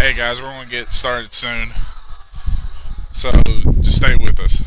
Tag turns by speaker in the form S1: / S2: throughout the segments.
S1: Hey guys, we're going to get started soon, so just stay with us.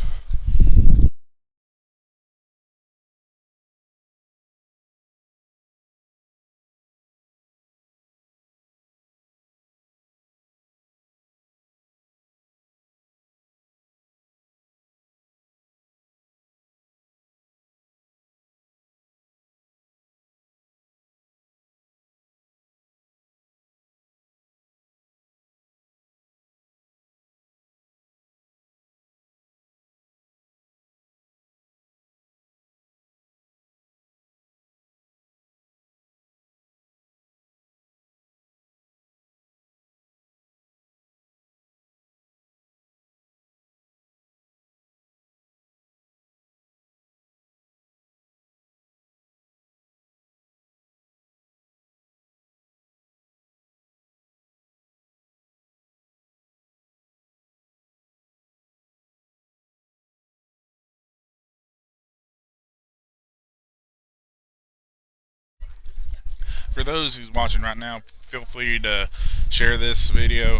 S1: For those who's watching right now, feel free to share this video.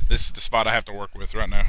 S1: This is the spot I have to work with right now.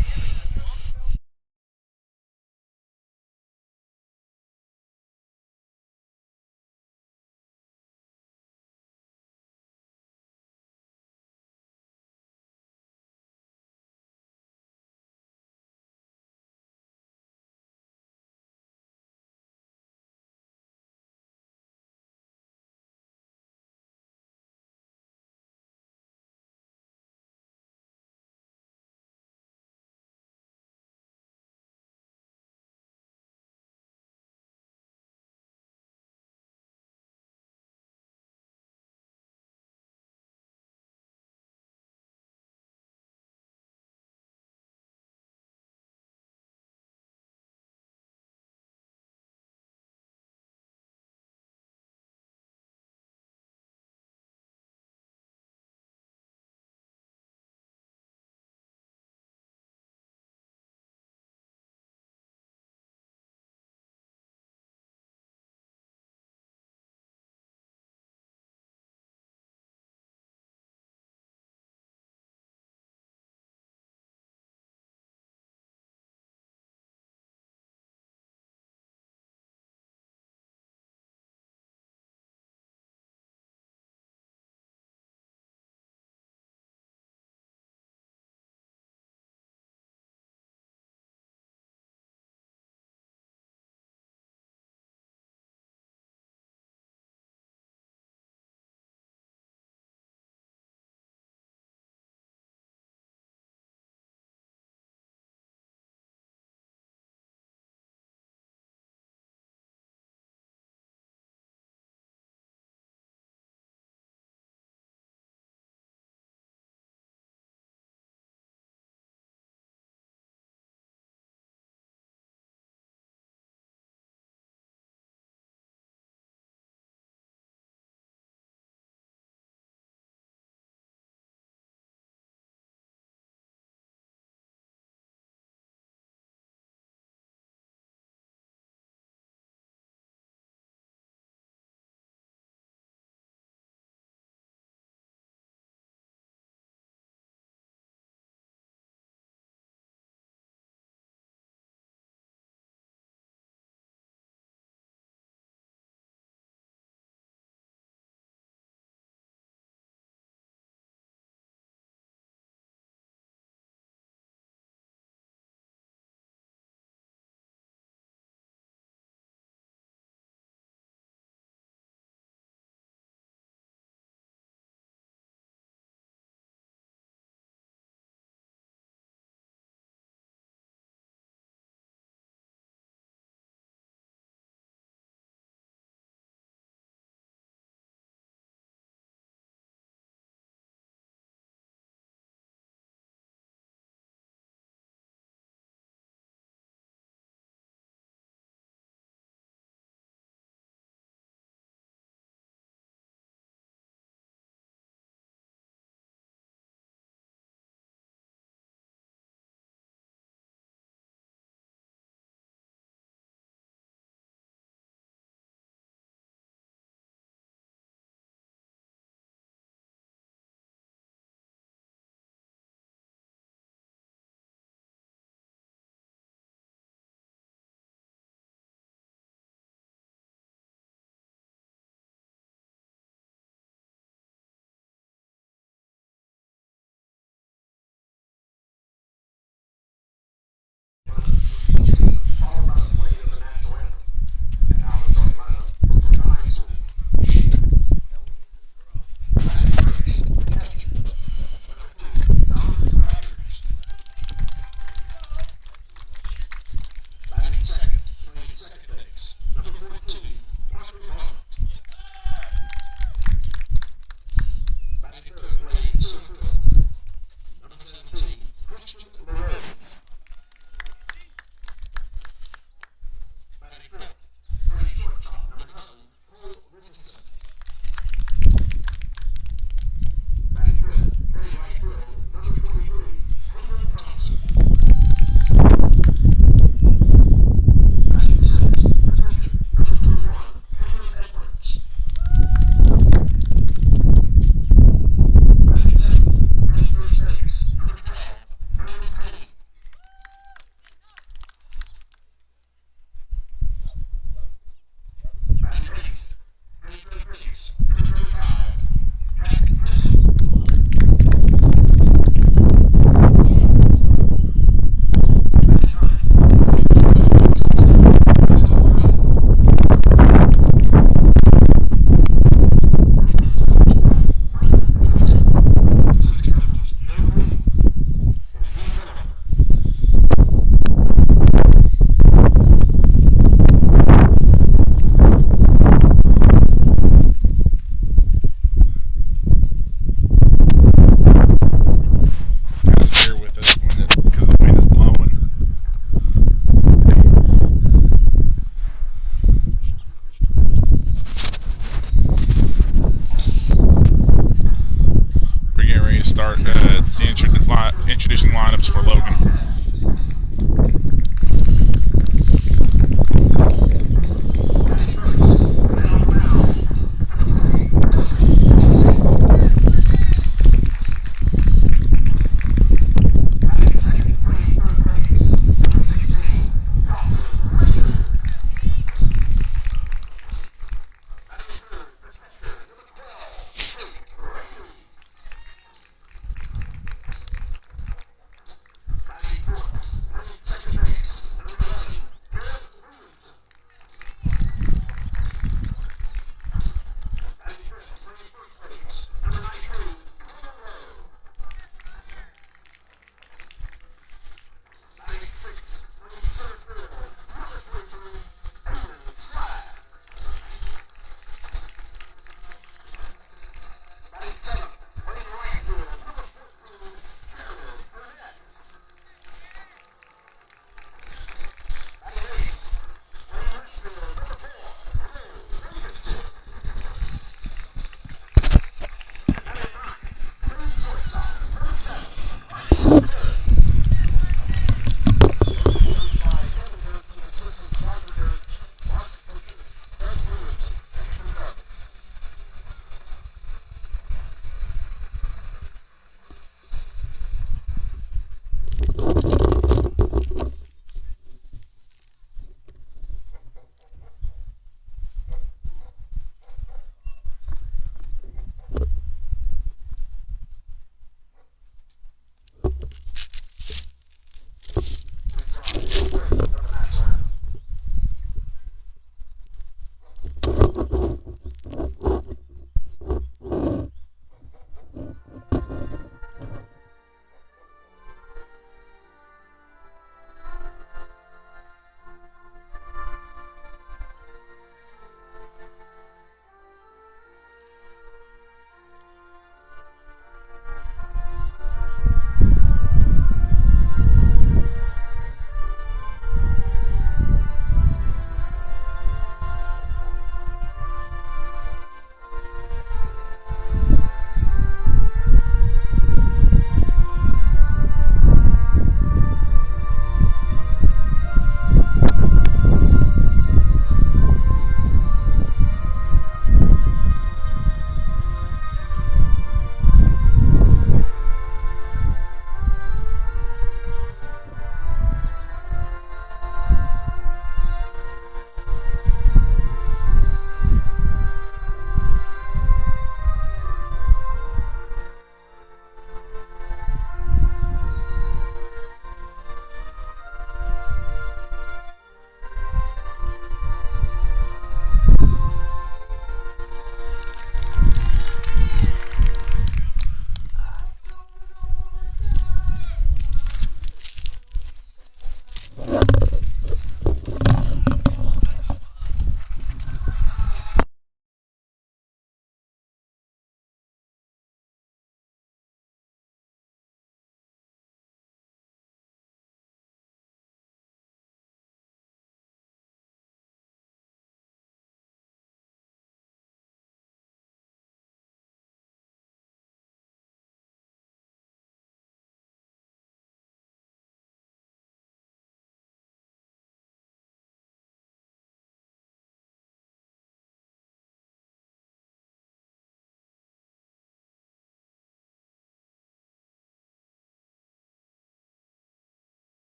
S1: introducing lineups for Logan.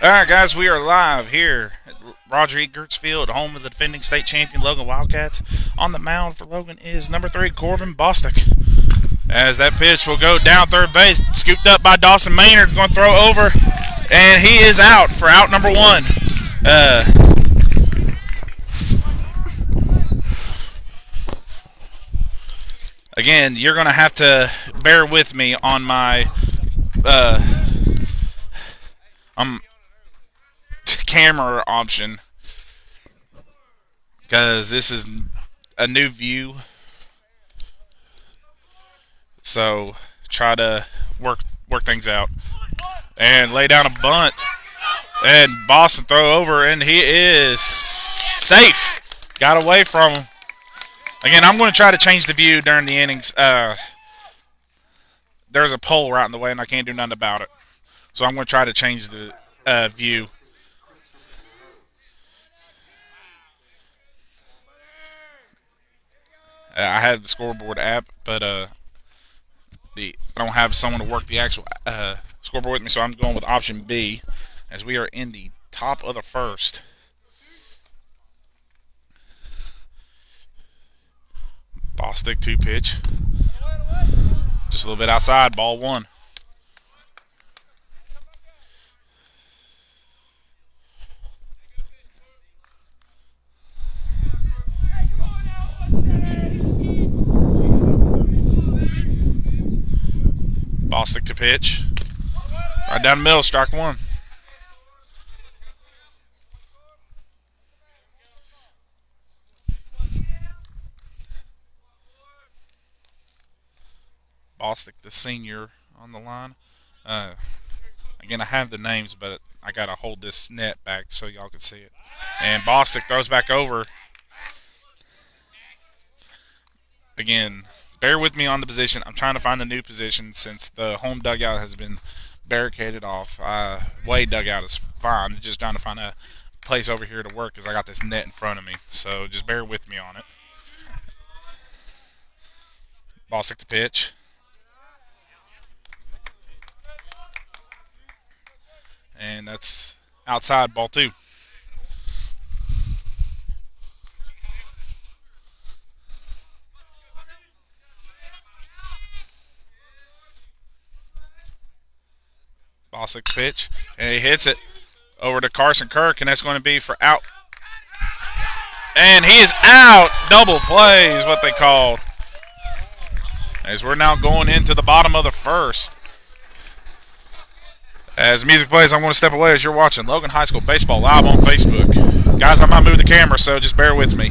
S1: All right, guys, we are live here at Roger E. Gertz Field, home of the defending state champion Logan Wildcats. On the mound for Logan is number 3, Corbin Bostic. As that pitch will go down third base, scooped up by Dawson Maynard, going to throw over, and he is out for out number 1. Uh, Again, you're going to have to bear with me on my um, camera option because this is a new view. So try to work things out and lay down a bunt. And Boston throw over, and he is safe. Got away from him. Again, I'm going to try to change the view during the innings. There's a pole right in the way, and I can't do nothing about it. So I'm going to try to change the view. I have the scoreboard app, but I don't have someone to work the actual scoreboard with me, so I'm going with option B, as we are in the top of the first. Bostic 2 pitch. Just a little bit outside, ball 1. Bostic to pitch. Right down the middle, strike 1. Bostic, the senior, on the line. Again, I have the names, but I got to hold this net back so y'all can see it. And Bostic throws back over. Again, bear with me on the position. I'm trying to find the new position since the home dugout has been barricaded off. Way dugout is fine. Just trying to find a place over here to work because I got this net in front of me. So just bear with me on it. Bostic to pitch. And that's outside, ball 2. Bostic pitch, and he hits it over to Carson Kirk, and that's going to be for out. And he is out. Double play is what they called. As we're now going into the bottom of the first. As music plays, I'm going to step away as you're watching Logan High School Baseball live on Facebook. Guys, I might move the camera, so just bear with me.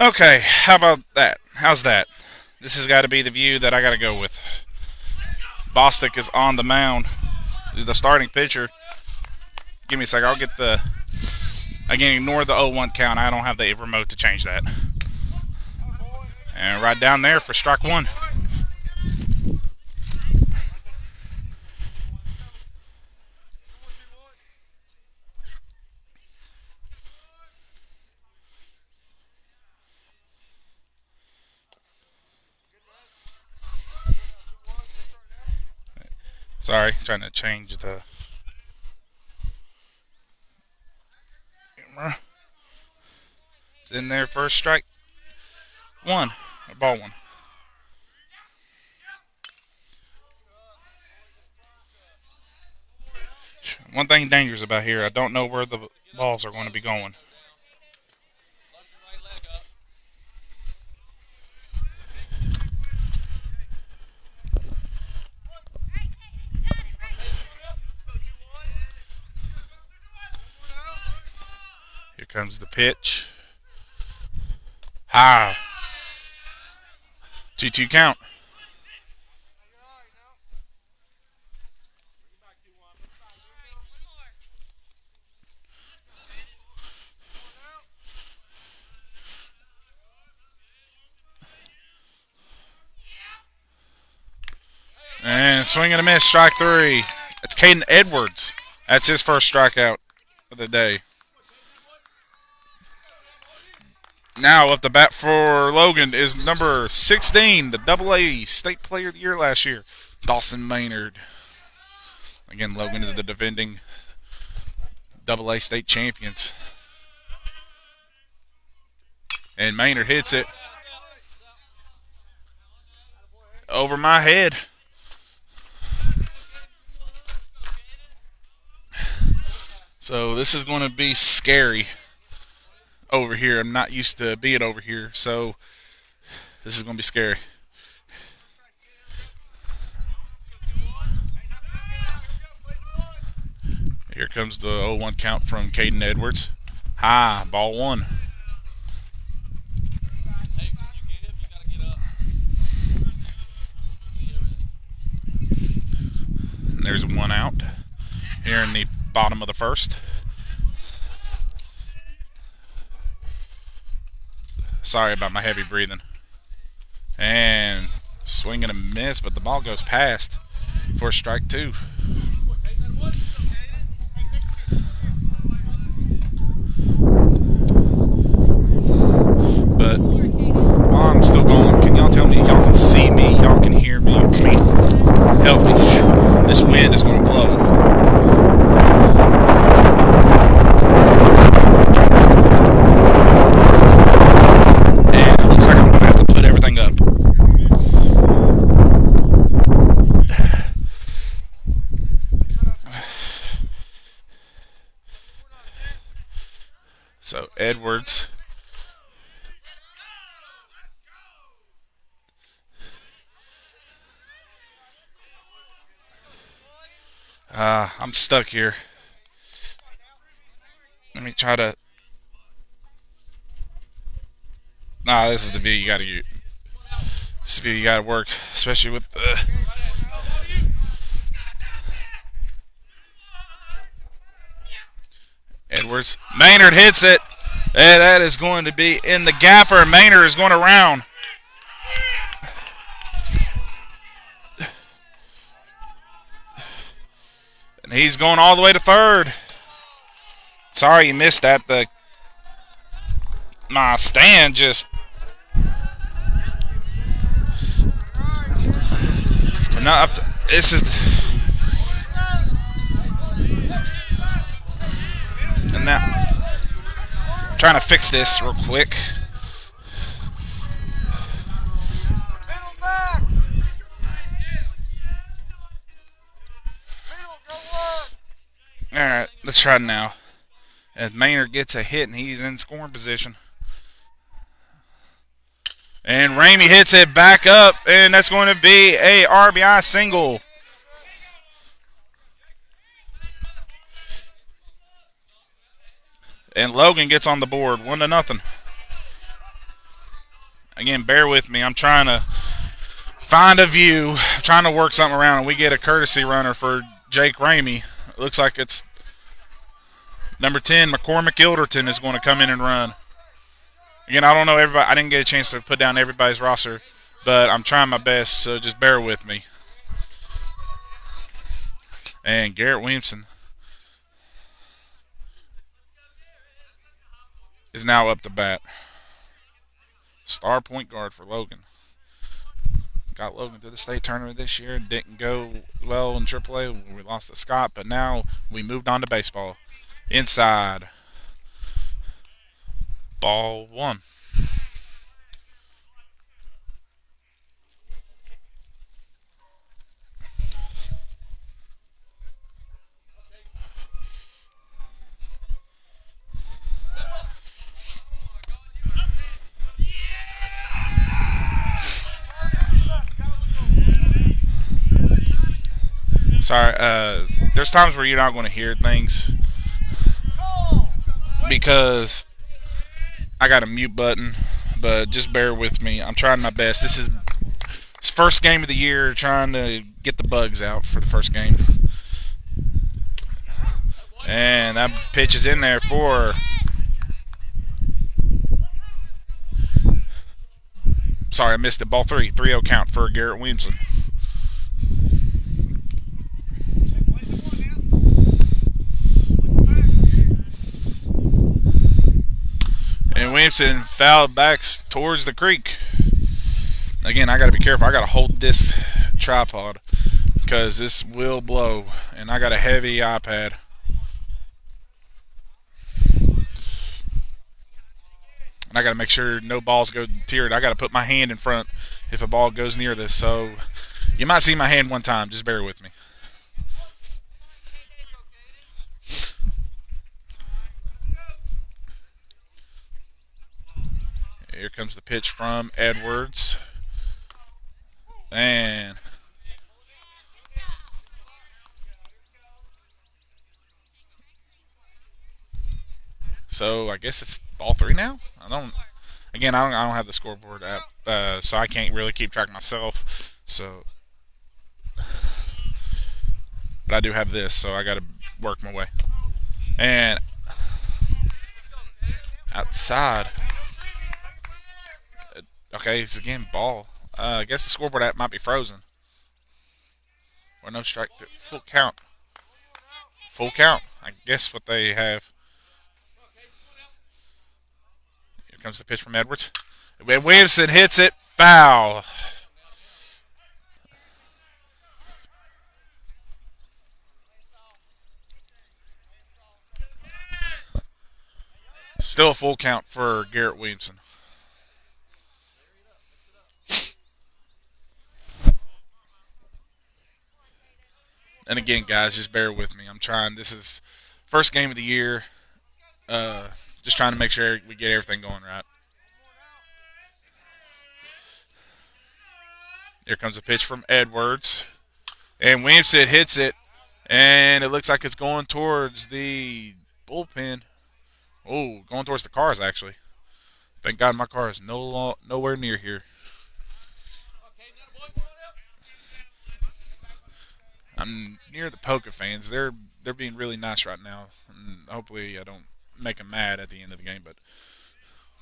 S1: Okay, how about that? How's that? This has got to be the view that I got to go with. Bostic is on the mound. He's the starting pitcher. Give me a second. I'll get the. Again, ignore the 0-1 count. I don't have the remote to change that. And right down there for strike one. Sorry, trying to change the camera. It's in there first strike one, or ball one. One thing dangerous about here, I don't know where the balls are going to be going. Here comes the pitch. High. 2-2 count. And swing and a miss, strike three. It's Caden Edwards. That's his first strikeout of the day. Now up the bat for Logan is number 16, the AA State Player of the Year last year, Dawson Maynard. Again, Logan is the defending AA State champions. And Maynard hits it over my head. So this is going to be scary over here. I'm not used to being over here, so this is going to be scary. Here comes the 0-1 count from Caden Edwards. High, ball one. And there's one out here in the bottom of the first. Sorry about my heavy breathing. And swing and a miss, but the ball goes past for strike two. But while I'm still going, can y'all tell me y'all can see me, y'all can hear me? I mean, help me. This wind is going to blow. And it looks like I'm going to have to put everything up. So Edwards. I'm stuck here. Let me try to. Nah, this is the view you gotta use. This is the view you gotta work, especially with the. Edwards. Maynard hits it. And that is going to be in the gapper. Maynard is going around. And he's going all the way to third. Sorry you missed that. My stand just. Not up to, this is. And now. Trying to fix this real quick. Alright, let's try it now. As Maynard gets a hit and he's in scoring position. And Ramey hits it back up, and that's going to be a RBI single. And Logan gets on the board, 1-0. Again, bear with me. I'm trying to find a view, trying to work something around, and we get a courtesy runner for Jake Ramey. It looks like it's number 10, McCormick Ilderton, is going to come in and run. Again, I don't know everybody. I didn't get a chance to put down everybody's roster, but I'm trying my best, so just bear with me. And Garrett Williamson is now up to bat. Star point guard for Logan. Got Logan to the state tournament this year. Didn't go well in AAA. We lost to Scott, but now we moved on to baseball. Inside. Ball one. Sorry, there's times where you're not going to hear things because I got a mute button, but just bear with me. I'm trying my best. This is first game of the year, trying to get the bugs out for the first game. And that pitch is in there for... Sorry, I missed it. Ball 3. 3-0 count for Garrett Williamson. And Williamson fouled back towards the creek. Again, I got to be careful. I got to hold this tripod because this will blow. And I got a heavy iPad. And I got to make sure no balls go tiered. I got to put my hand in front if a ball goes near this. So you might see my hand one time. Just bear with me. Here comes the pitch from Edwards. And so I guess it's ball 3 now. I don't have the scoreboard app, so I can't really keep track myself. So, but I do have this, so I got to work my way. And outside. Okay, it's again ball. I guess the scoreboard app might be frozen. Or no strike. Full count. Full count. I guess what they have. Here comes the pitch from Edwards. Williamson hits it. Foul. Still a full count for Garrett Williamson. And again, guys, just bear with me. I'm trying. This is first game of the year. Just trying to make sure we get everything going right. Here comes a pitch from Edwards. And Williamson hits it. And it looks like it's going towards the bullpen. Oh, going towards the cars, actually. Thank God my car is nowhere near here. I'm near the Poca fans. They're being really nice right now. And hopefully I don't make them mad at the end of the game. But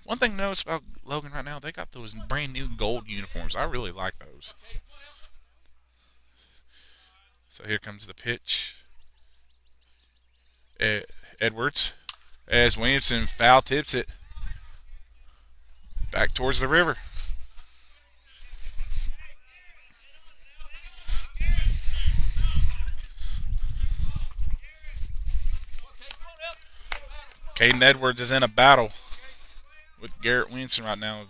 S1: one thing to notice about Logan right now, they got those brand new gold uniforms. I really like those. So here comes the pitch. Edwards, as Williamson foul tips it back towards the river. Caden Edwards is in a battle with Garrett Williamson right now.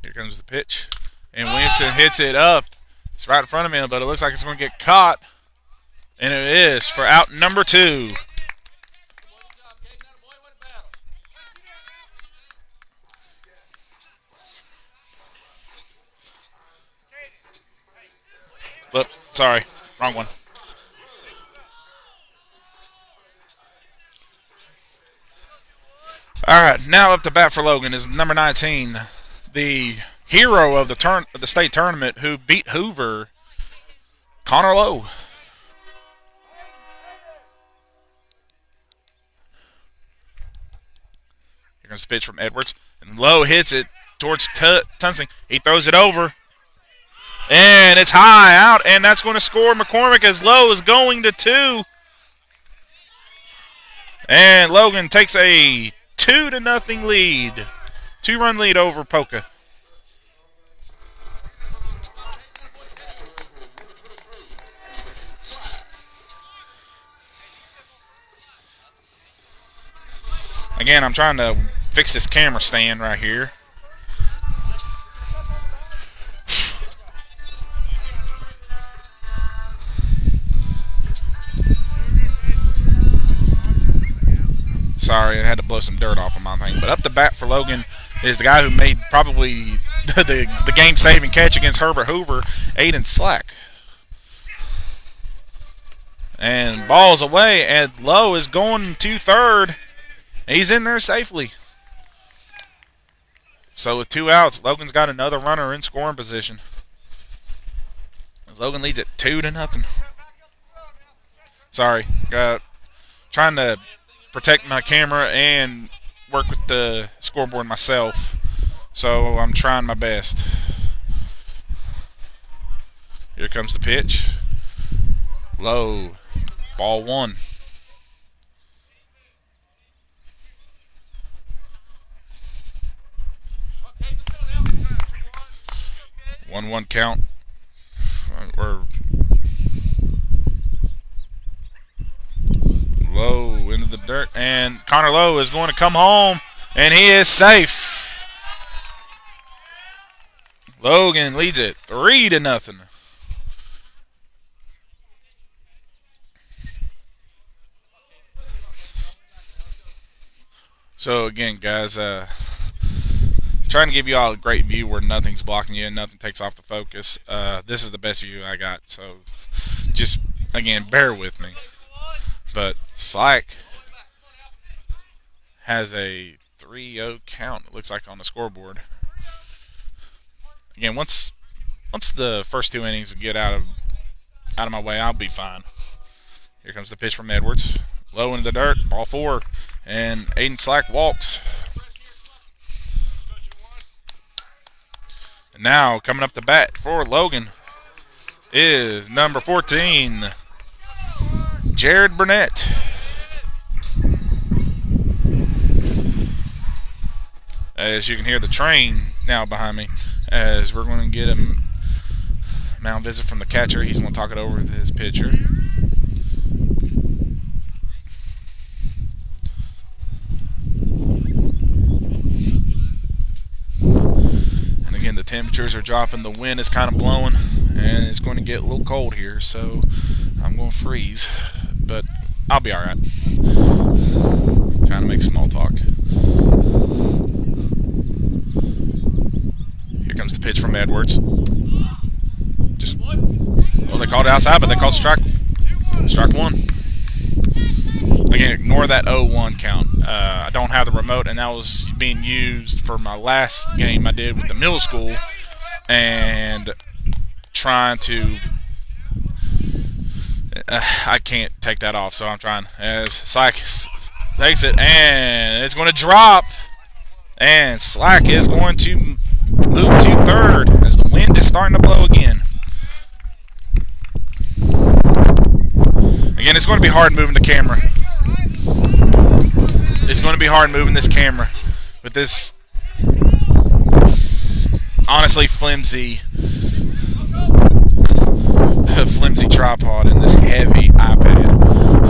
S1: Here comes the pitch. And Williamson hits it up. It's right in front of him, but it looks like it's going to get caught. And it is for out number 2. Sorry, wrong one. All right, now up to bat for Logan is number 19, the hero of the state tournament who beat Hoover, Connor Lowe. Here comes the pitch from Edwards, and Lowe hits it towards Tunsing. He throws it over, and it's high out, and that's going to score McCormick as Lowe is going to 2. And Logan takes a 2-0 lead. 2-run lead over Poca. Again, I'm trying to fix this camera stand right here. Sorry, I had to blow some dirt off of my thing. But up to bat for Logan is the guy who made probably the game-saving catch against Herbert Hoover, Aiden Slack. And ball's away, and Lowe is going to third. He's in there safely. So with 2 outs, Logan's got another runner in scoring position. As Logan leads it 2-0. Sorry, trying to protect my camera and work with the scoreboard myself. So I'm trying my best. Here comes the pitch. Low. Ball 1. One count. We're Lowe into the dirt, and Connor Lowe is going to come home, and he is safe. Logan leads it 3-0. So again, guys, trying to give you all a great view where nothing's blocking you and nothing takes off the focus. This is the best view I got, so just again bear with me. But Slack has a 3-0 count, it looks like, on the scoreboard. Again, once the first 2 innings get out of my way, I'll be fine. Here comes the pitch from Edwards. Low into the dirt, ball 4, and Aiden Slack walks. And now coming up to bat for Logan is number 14, Jared Burnett. As you can hear the train now behind me, as we're going to get a mound visit from the catcher. He's going to talk it over with his pitcher. And again, the temperatures are dropping. The wind is kind of blowing, and it's going to get a little cold here, so I'm going to freeze. But I'll be all right. Trying to make small talk. Here comes the pitch from Edwards. They called it outside, but they called strike 1. Again, ignore that 0-1 count. I don't have the remote, and that was being used for my last game I did with the middle school, and trying to. I can't take that off, so I'm trying. As Slack takes it, and it's going to drop, and Slack is going to move to third as the wind is starting to blow again. Again, it's going to be hard moving the camera. It's going to be hard moving this camera with this honestly flimsy tripod and this heavy iPad.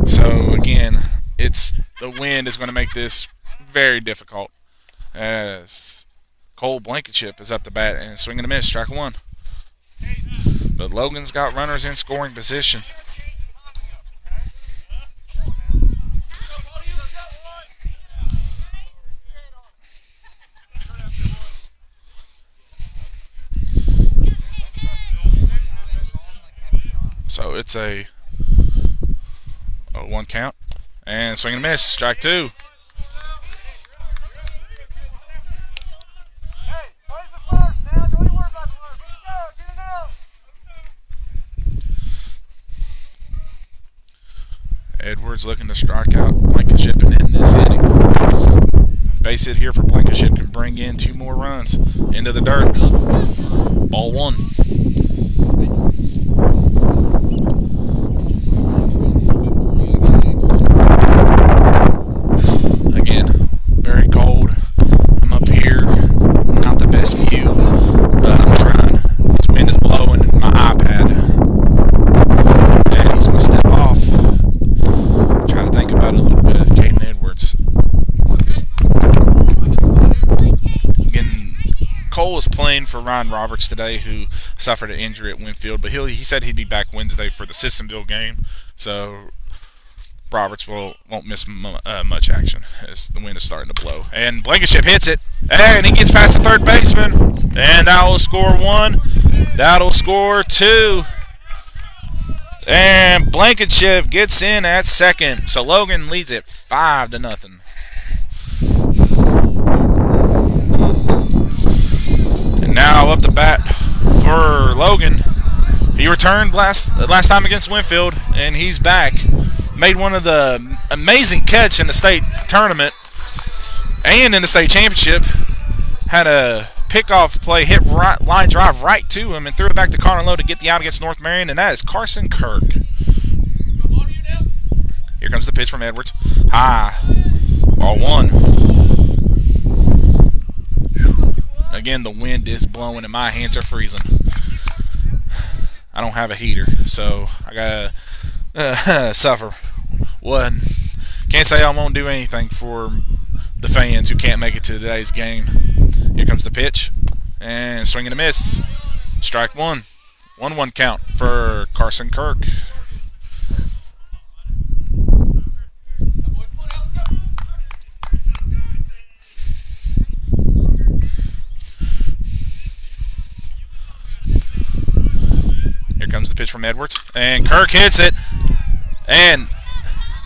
S1: So again, the wind is going to make this very difficult. As Cole Blankenship is up the bat and swinging a miss, strike 1. But Logan's got runners in scoring position. So it's a 1 count. And swing and a miss. Strike 2. Edwards looking to strike out Blankenship and end this inning. Base hit here for Blankenship can bring in 2 more runs into the dirt. Ball 1. Again, very cold. I'm up here, not the best view, but I'm trying. This wind is blowing in my iPad. And he's going to step off. Try to think about it a little bit. It's Caden Edwards. Again, Cole was playing for Ryan Roberts today, who suffered an injury at Winfield, but he said he'd be back Wednesday for the Sissonville game. So Roberts won't miss much action as the wind is starting to blow. And Blankenship hits it, and he gets past the third baseman, and that will score 1. That'll score 2. And Blankenship gets in at second. So Logan leads it 5-0. And now up the bat for Logan. He returned last time against Winfield, and he's back. Made one of the amazing catch in the state tournament and in the state championship. Had a pickoff play, hit line drive right to him, and threw it back to Connor Lowe to get the out against North Marion, and that is Carson Kirk. Here comes the pitch from Edwards. High. Ball 1. Again, the wind is blowing and my hands are freezing. I don't have a heater, so I gotta suffer. One, can't say I won't do anything for the fans who can't make it to today's game. Here comes the pitch, and swing and a miss. Strike 1. 1-1 count for Carson Kirk. Here comes the pitch from Edwards, and Kirk hits it, and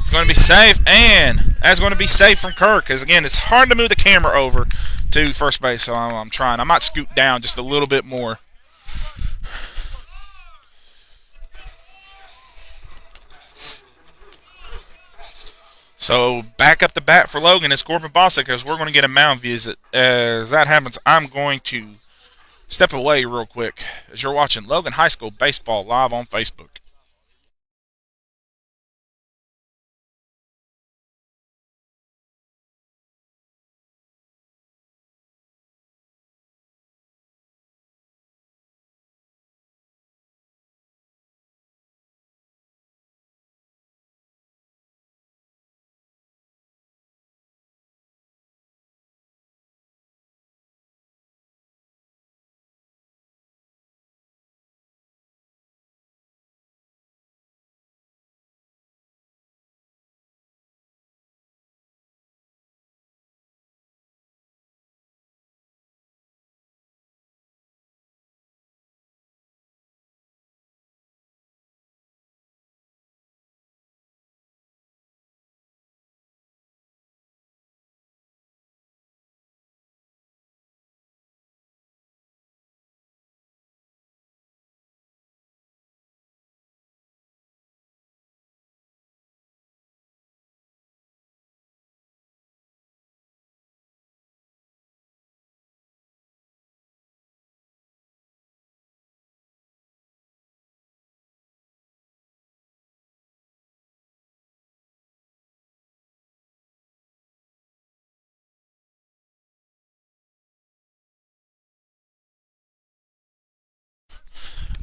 S1: it's going to be safe, and that's going to be safe from Kirk, because again, it's hard to move the camera over to first base, so I'm trying. I might scoot down just a little bit more. So back up the bat for Logan is Corbin Bostic, as we're going to get a mound visit. As that happens, I'm going to step away real quick as you're watching Logan High School Baseball live on Facebook.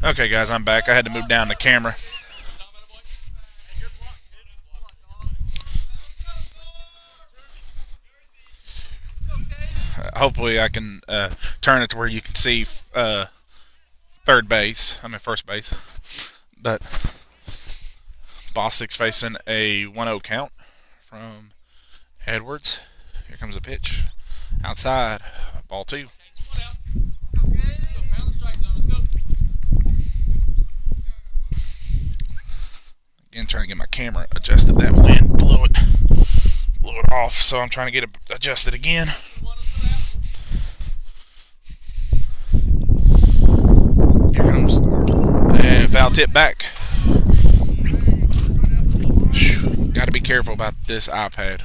S1: Okay, guys, I'm back. I had to move down the camera. Hopefully I can turn it to where you can see first base. But Bostic's facing a 1-0 count from Edwards. Here comes the pitch. Outside. Ball 2. Again, trying to get my camera adjusted. That wind blew it off, so I'm trying to get it adjusted again. Here comes, and foul tip back. Got to be careful about this iPad.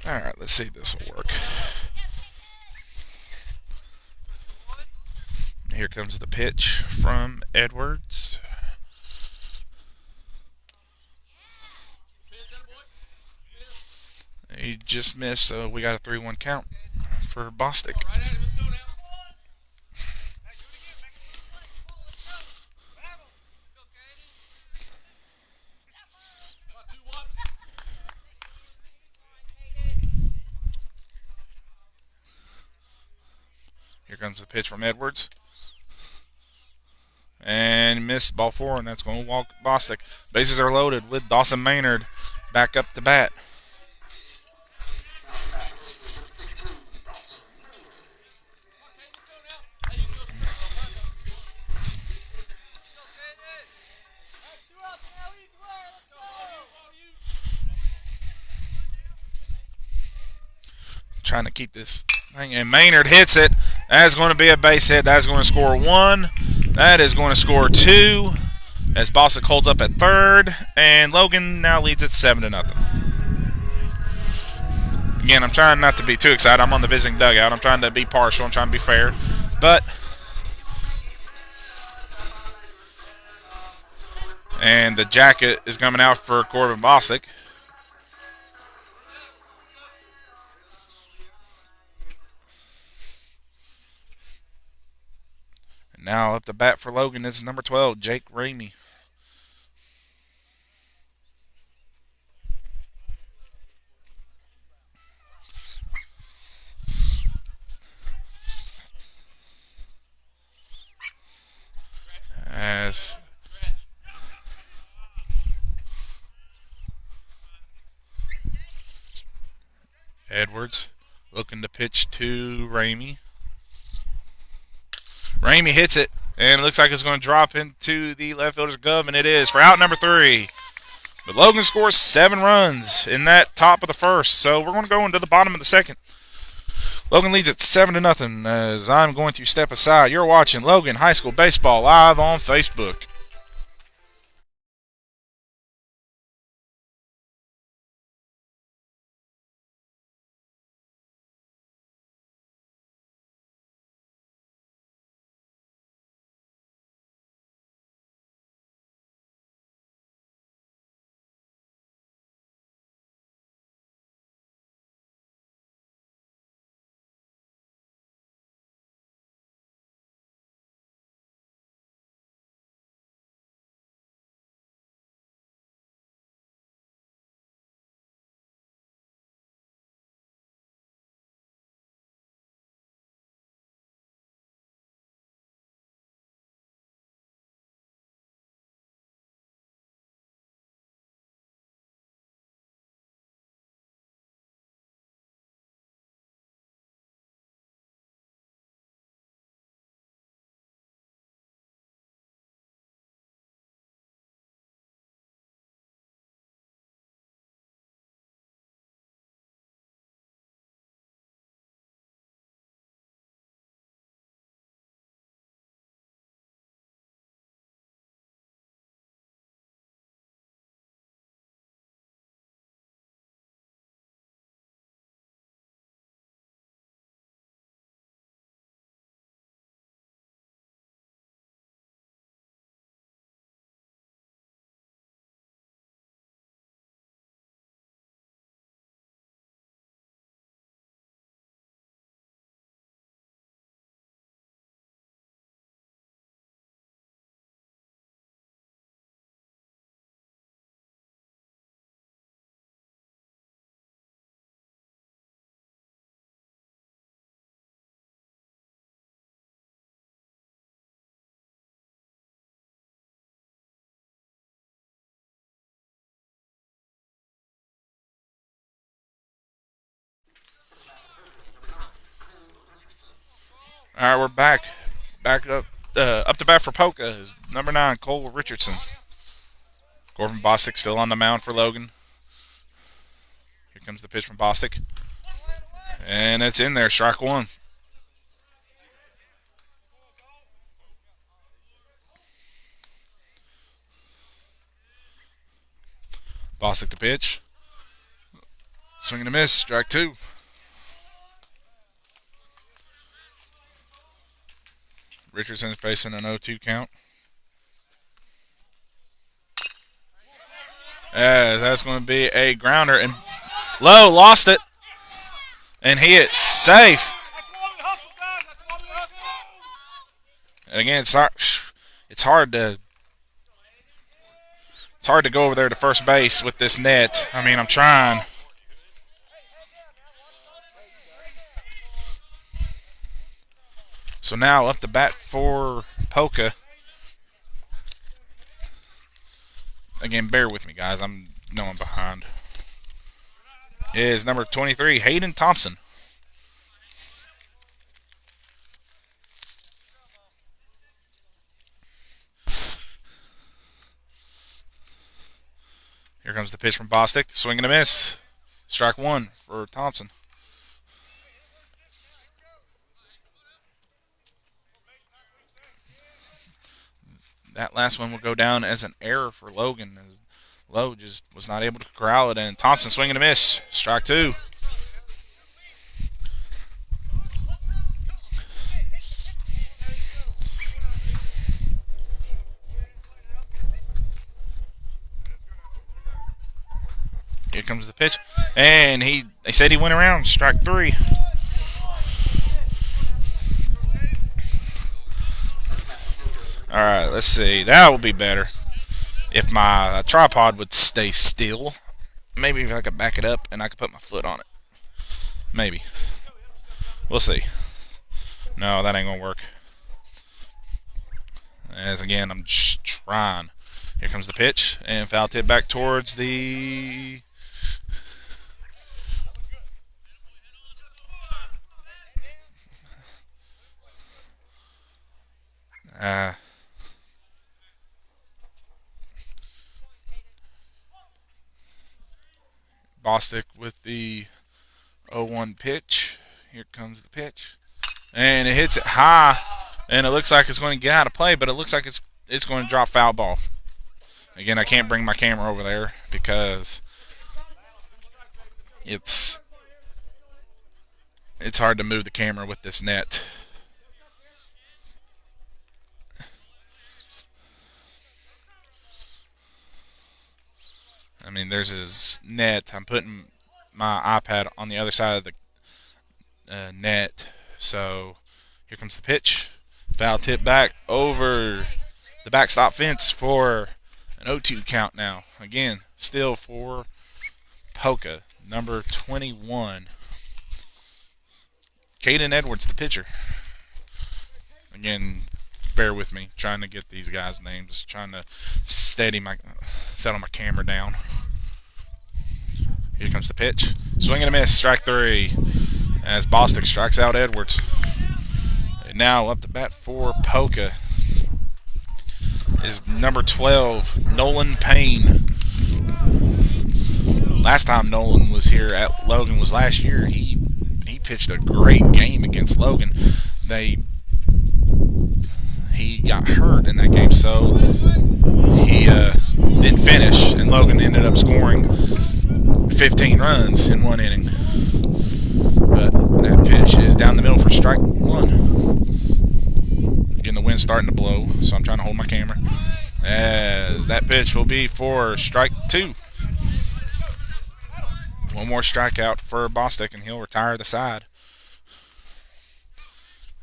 S1: Alright, let's see if this will work. Here comes the pitch from Edwards. He just missed, so we got a 3-1 count for Bostic. Here comes the pitch from Edwards. And missed ball 4, and that's going to walk Bostic. Bases are loaded with Dawson Maynard back up to bat. Trying to keep this thing, and Maynard hits it. That is going to be a base hit. That is going to score 1. That is going to score 2. As Bostic holds up at third, and Logan now leads it 7-0. Again, I'm trying not to be too excited. I'm on the visiting dugout. I'm trying to be partial. I'm trying to be fair, but and the jacket is coming out for Corbin Bostic. Now up to bat for Logan is number 12, Jake Ramey. As Edwards looking to pitch to Ramey. Ramey hits it, and it looks like it's going to drop into the left fielder's glove, and it is for out number 3. But Logan scores 7 runs in that top of the first, so we're going to go into the bottom of the second. Logan leads it 7-0 as I'm going to step aside. You're watching Logan High School Baseball live on Facebook. right, we're back. Back up to bat for Poca is number 9, Cole Richardson. Corbin Bostic still on the mound for Logan. Here comes the pitch from Bostic. And it's in there, strike 1. Bostic the pitch. Swing and a miss, strike 2. Richardson facing an 0-2 count. As that's going to be a grounder, and Lowe lost it, and he is safe. And again, it's hard to go over there to first base with this net. I mean, I'm trying. So now up to bat for Poca. Again, bear with me, guys. I'm behind. Is number 23, Hayden Thompson. Here comes the pitch from Bostic. Swing and a miss. Strike 1 for Thompson. That last one will go down as an error for Logan, as Lowe just was not able to corral it, and Thompson swing and a miss. Strike 2. Here comes the pitch, and they said he went around. Strike 3. All right, let's see. That will be better if my tripod would stay still. Maybe if I could back it up and I could put my foot on it. Maybe. We'll see. No, that ain't going to work. As again, I'm just trying. Here comes the pitch, and foul tip back towards the... Bostic with the 0-1 pitch. Here comes the pitch. And it hits it high, and it looks like it's going to get out of play, but it looks like it's going to drop foul ball. Again, I can't bring my camera over there because it's hard to move the camera with this net. I mean, there's his net. I'm putting my iPad on the other side of the net. So here comes the pitch. Foul tip back over the backstop fence for an 0-2 count now. Again, still for Poca, number 21. Caden Edwards, the pitcher. Again, bear with me, trying to get these guys' names, trying to settle my camera down. Here comes the pitch. Swing and a miss, strike 3. As Bostic strikes out Edwards. And now up to bat for Poca is number 12, Nolan Payne. Last time Nolan was here at Logan was last year. He pitched a great game against Logan. He got hurt in that game, so he didn't finish, and Logan ended up scoring 15 runs in 1 inning. But that pitch is down the middle for strike 1. Again, the wind's starting to blow, so I'm trying to hold my camera. As that pitch will be for strike 2. One more strikeout for Bostic, and he'll retire the side.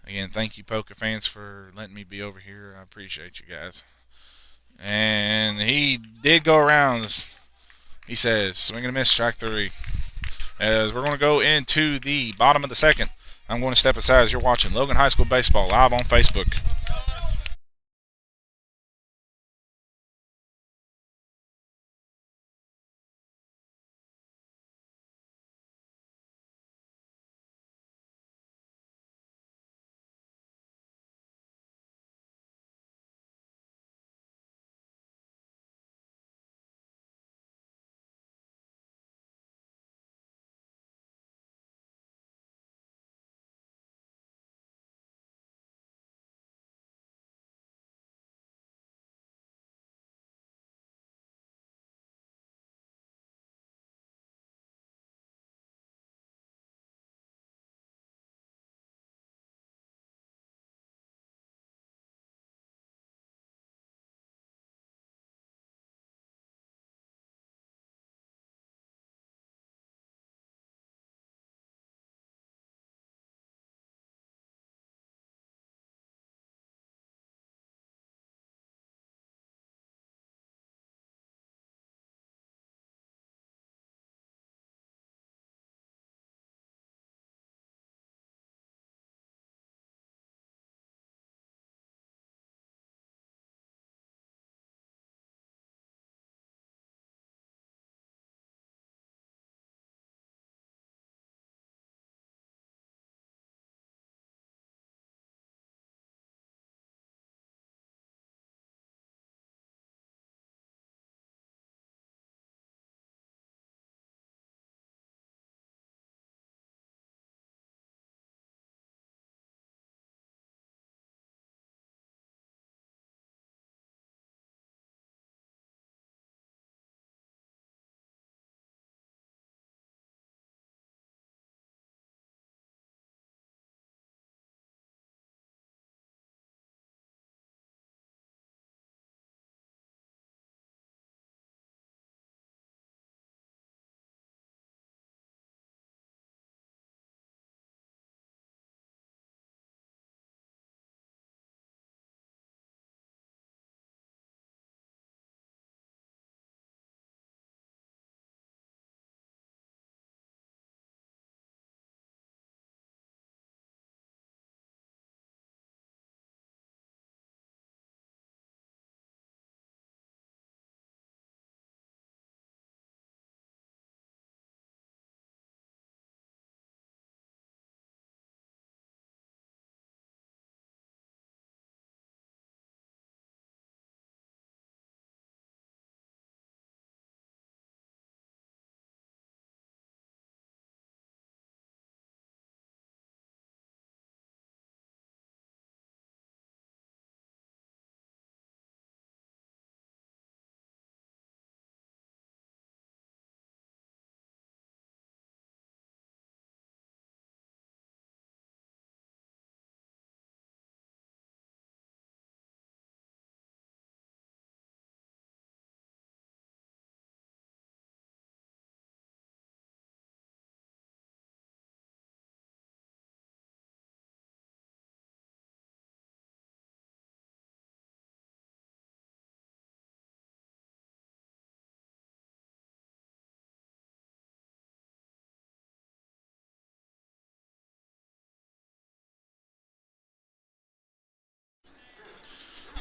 S1: Again, thank you, Poca fans, for letting me be over here. I appreciate you guys. And he did go around. He says, swing and a miss, strike 3. As we're going to go into the bottom of the second, I'm going to step aside as you're watching Logan High School Baseball live on Facebook.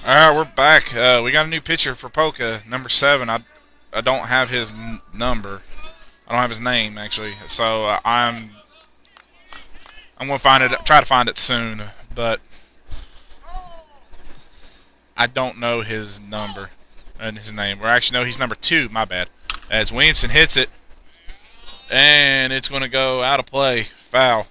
S1: All right, we're back. We got a new pitcher for Poca, number 7. I don't have his number. I don't have his name actually. So I'm gonna find it. Try to find it soon, but I don't know his number and his name. Or actually, no, he's number 2. My bad. As Williamson hits it, and it's gonna go out of play. Foul.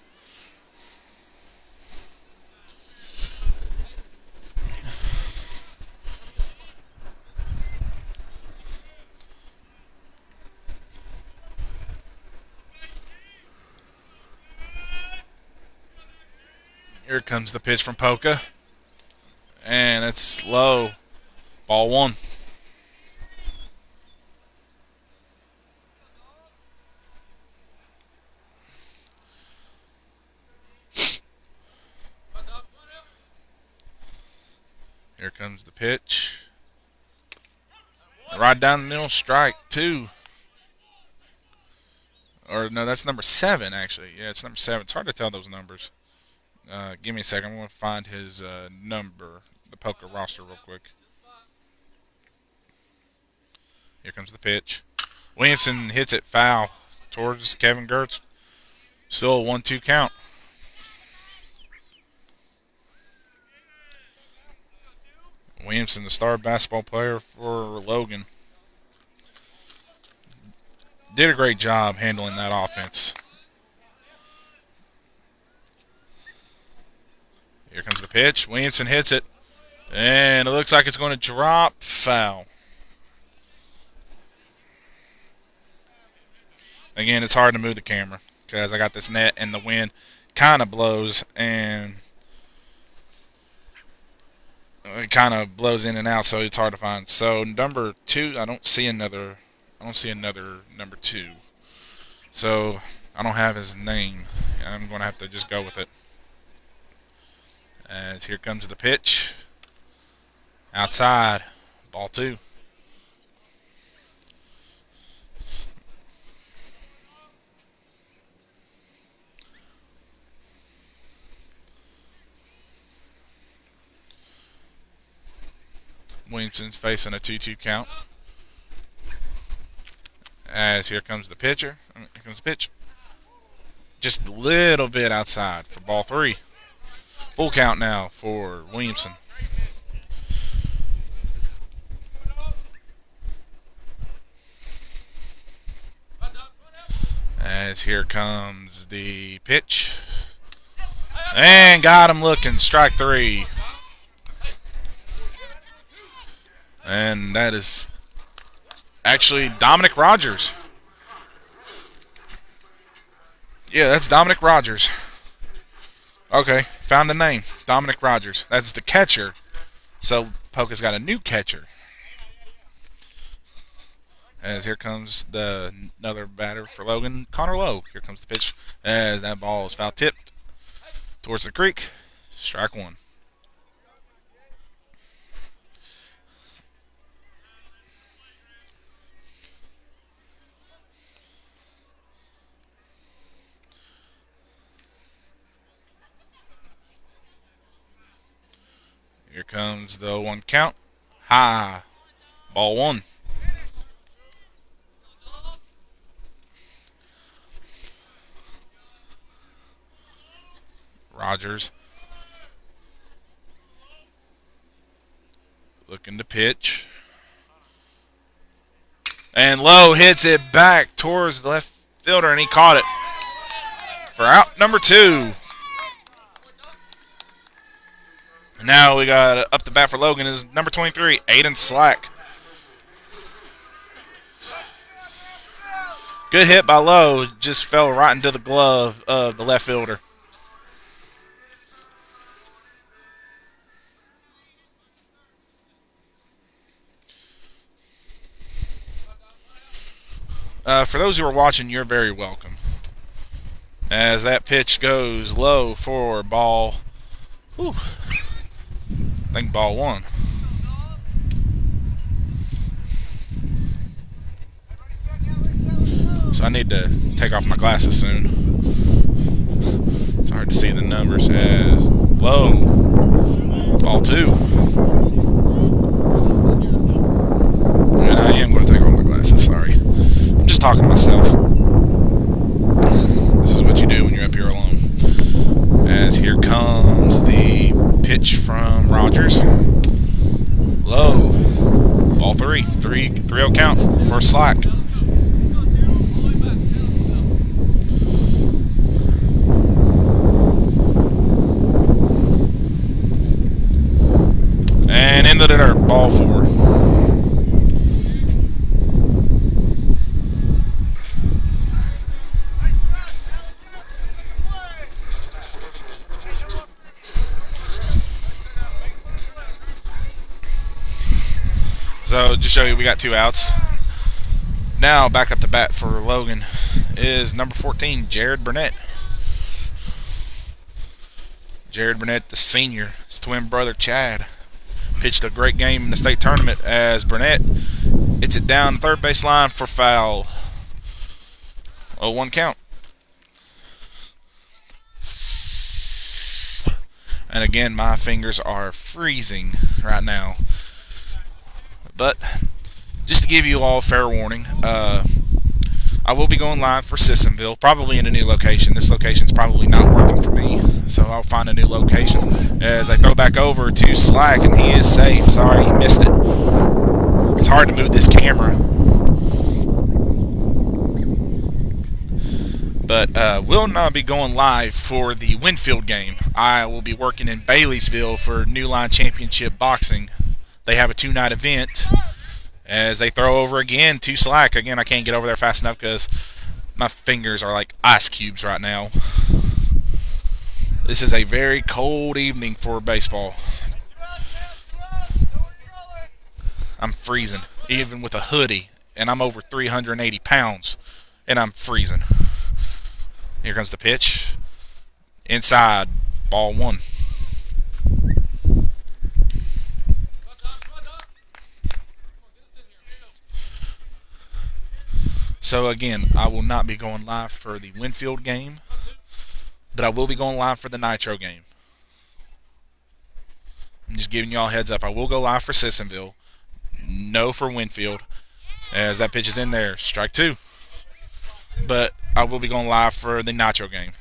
S1: Here comes the pitch from Poca. And it's low. Ball 1. Here comes the pitch. Right down the middle, strike 2. Or no, that's number 7 actually. Yeah, it's number 7. It's hard to tell those numbers. Give me a second. I'm going to find his number, the Poca roster, real quick. Here comes the pitch. Williamson hits it foul towards Kevin Gertz. Still a 1-2 count. Williamson, the star basketball player for Logan, did a great job handling that offense. Here comes the pitch. Williamson hits it. And it looks like it's going to drop. Foul. Again, it's hard to move the camera because I got this net and the wind kind of blows and it kind of blows in and out, so it's hard to find. So number 2, I don't see another number 2. So I don't have his name. I'm going to have to just go with it. As here comes the pitch. Outside. Ball 2. Williamson's facing a 2-2 count. As here comes the pitcher. Here comes the pitch. Just a little bit outside for ball 3. Full count now for Williamson. As here comes the pitch. And got him looking. Strike 3. And that is actually Dominic Rogers. Yeah, that's Dominic Rogers. Okay, found the name. Dominic Rogers. That's the catcher. So Poca's got a new catcher. As here comes another batter for Logan, Connor Lowe. Here comes the pitch as that ball is foul tipped towards the creek. Strike 1. Here comes the 1 count. High. Ball 1. Rogers looking to pitch. And Lowe hits it back towards the left fielder, and he caught it for out number 2. Now we got up the bat for Logan is number 23, Aiden Slack. Good hit by Lowe. Just fell right into the glove of the left fielder. For those who are watching, you're very welcome. As that pitch goes low for ball. Whew, I think ball 1. So I need to take off my glasses soon. It's hard to see the numbers. As low. Ball 2. just talking to myself. This is what you do when you're up here alone. As here comes the pitch from Rogers. Low. Ball 3. 3-0 count for Slack. And into the dirt. Ball 4. So just show you we got 2 outs. Now back up to bat for Logan is number 14, Jared Burnett. Jared Burnett, the senior, his twin brother Chad, pitched a great game in the state tournament as Burnett hits it down the third base line for foul. 0-1 count. And again, my fingers are freezing right now. But just to give you all fair warning, I will be going live for Sissonville, probably in a new location. This location's probably not working for me, so I'll find a new location. As I throw back over to Slack, and he is safe. Sorry, he missed it. It's hard to move this camera. But will not be going live for the Winfield game. I will be working in Baileysville for New Line Championship Boxing. They have a 2-night event. As they throw over again to Slack. Again, I can't get over there fast enough because my fingers are like ice cubes right now. This is a very cold evening for baseball. I'm freezing, even with a hoodie, and I'm over 380 pounds, and I'm freezing. Here comes the pitch. Inside, ball 1. So again, I will not be going live for the Winfield game, but I will be going live for the Nitro game. I'm just giving you all a heads up. I will go live for Sissonville, no for Winfield, as that pitch is in there. Strike 2. But I will be going live for the Nitro game.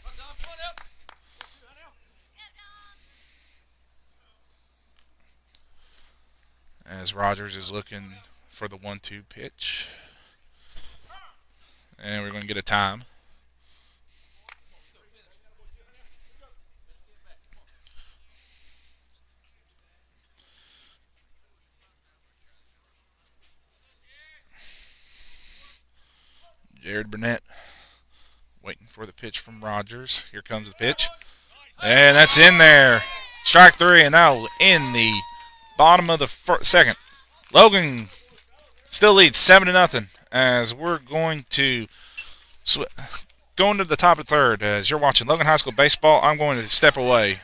S1: As Rogers is looking for the 1-2 pitch. And we're going to get a time. Jared Burnett waiting for the pitch from Rogers. Here comes the pitch. And that's in there. Strike 3, and that will end the bottom of the second. Logan still leads 7-0 as we're going to go into the top of the third. As you're watching Logan High School Baseball, I'm going to step away.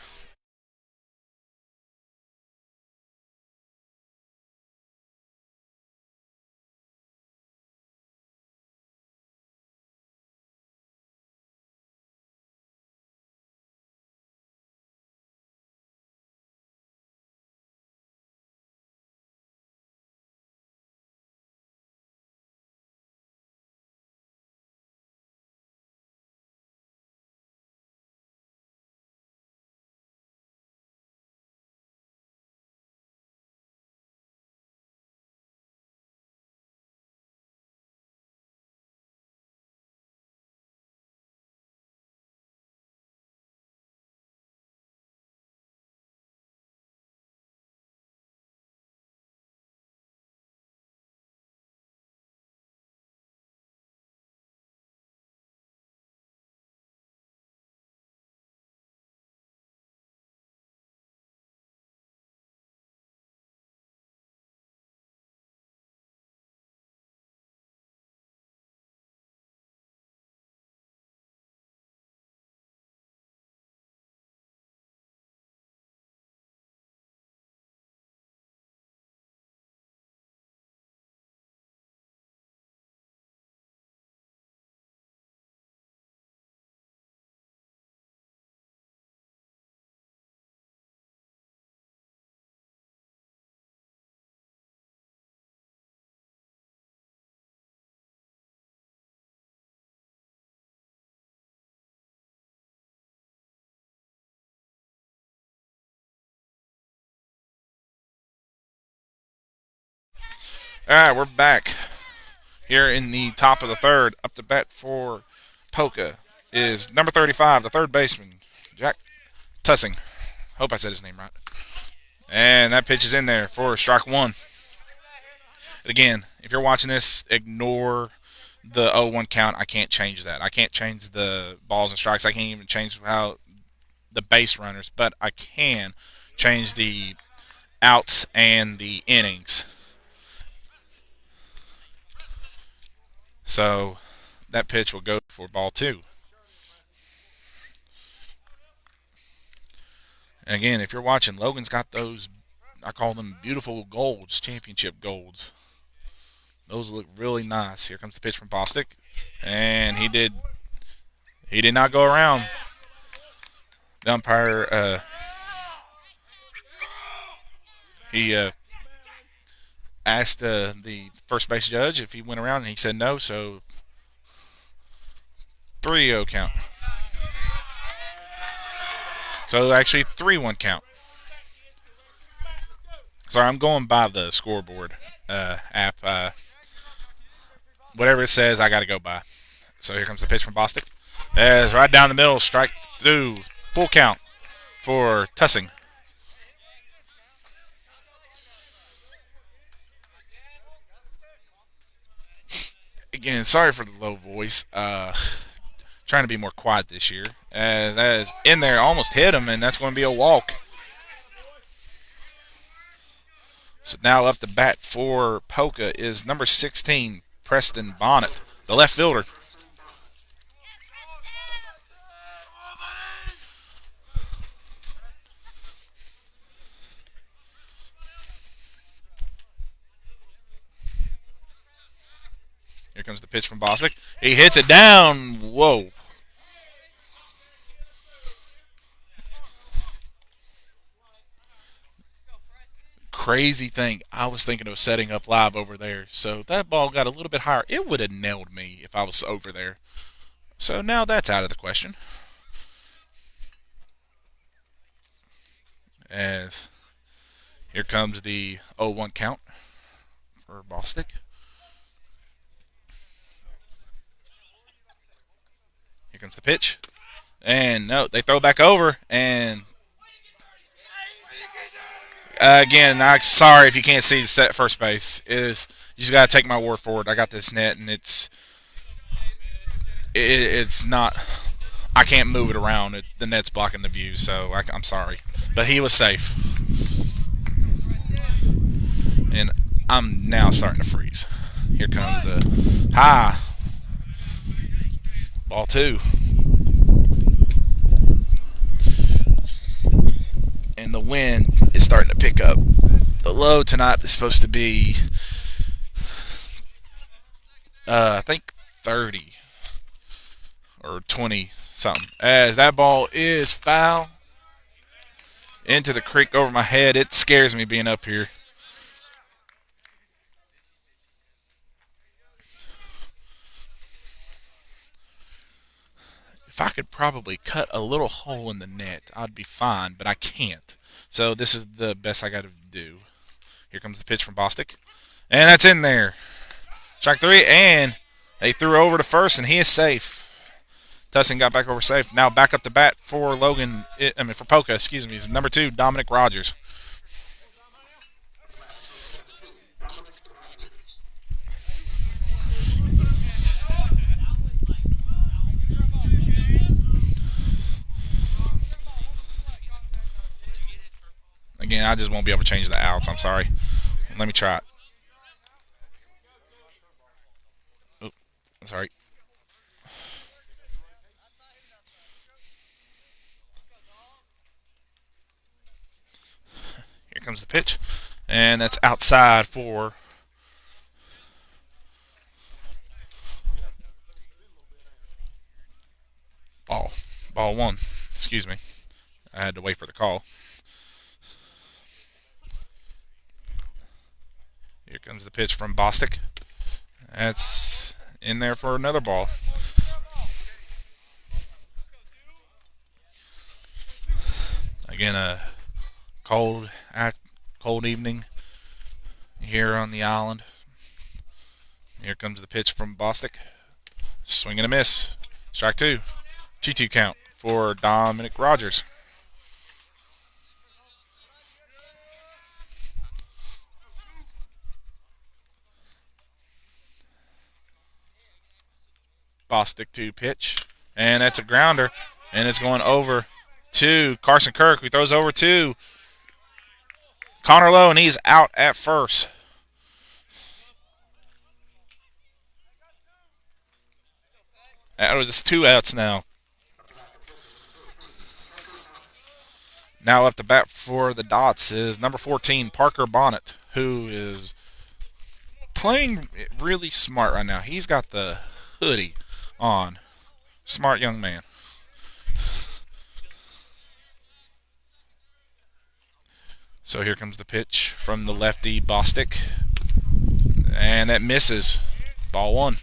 S1: All right, we're back here in the top of the third. Up to bat for Poca is number 35, the third baseman, Jack Tussing. Hope I said his name right. And that pitch is in there for strike one. Again, if you're watching this, ignore the 0-1 count. I can't change that. I can't change the balls and strikes. I can't even change how the base runners, but I can change the outs and the innings. So that pitch will go for ball two. And again, if you're watching, Logan's got those, I call them beautiful golds, championship golds. Those look really nice. Here comes the pitch from Bostic. And he did not go around. The umpire, he asked the first base judge if he went around, and he said no, so 3-0 count. So actually 3-1 count. Sorry, I'm going by the scoreboard app. Whatever it says, I got to go by. So here comes the pitch from Bostic. As right down the middle, strike through, full count for Tussing. Again, sorry for the low voice. Trying to be more quiet this year. As that is in there, almost hit him, and that's going to be a walk. So now up to bat for Poca is number 16, Preston Bonnet, the left fielder. Here comes the pitch from Bostic. He hits it down. Whoa. Crazy thing. I was thinking of setting up live over there. So that ball got a little bit higher. It would have nailed me if I was over there. So now that's out of the question. As here comes the 0-1 count for Bostic. Here comes the pitch. And no, they throw back over. And again, I'm sorry if you can't see the set first base. You just got to take my word for it. I got this net, and it's not. I can't move it around. The net's blocking the view, so I'm sorry. But he was safe. And I'm now starting to freeze. Here comes the high. Ball two. And the wind is starting to pick up. The low tonight is supposed to be, I think, 30 or 20 something. As that ball is foul into the creek over my head. It scares me being up here. If I could probably cut a little hole in the net, I'd be fine, but I can't. So this is the best I got to do. Here comes the pitch from Bostic. And that's in there. Strike three, and they threw over to first, and he is safe. Tussing got back over safe. Now back up to bat for for Poca, excuse me, is number 2, Dominic Rogers. Again, I just won't be able to change the outs. I'm sorry. Let me try it. Oh, sorry. Here comes the pitch. And that's outside for ball one. Excuse me. I had to wait for the call. Here comes the pitch from Bostic. That's in there for another ball. Again, a cold evening here on the island. Here comes the pitch from Bostic. Swing and a miss. Strike 2. 2-2 count for Dominic Rogers. Bostic to pitch. And that's a grounder. And it's going over to Carson Kirk, who throws over to Connor Lowe, and he's out at first. That was 2 outs now. Now up to bat for the Dots is number 14, Parker Bonnet, who is playing really smart right now. He's got the hoodie on. Smart young man. So here comes the pitch from the lefty, Bostic. And that misses. Ball 1.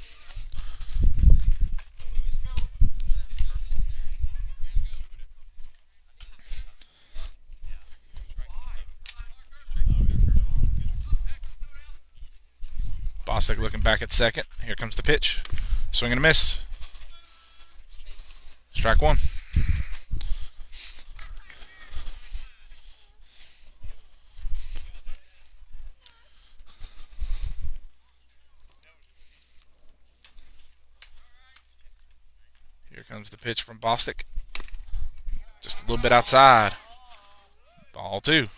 S1: Bostic looking back at second. Here comes the pitch. Swing and a miss. Strike 1. Here comes the pitch from Bostic. Just a little bit outside. Ball 2.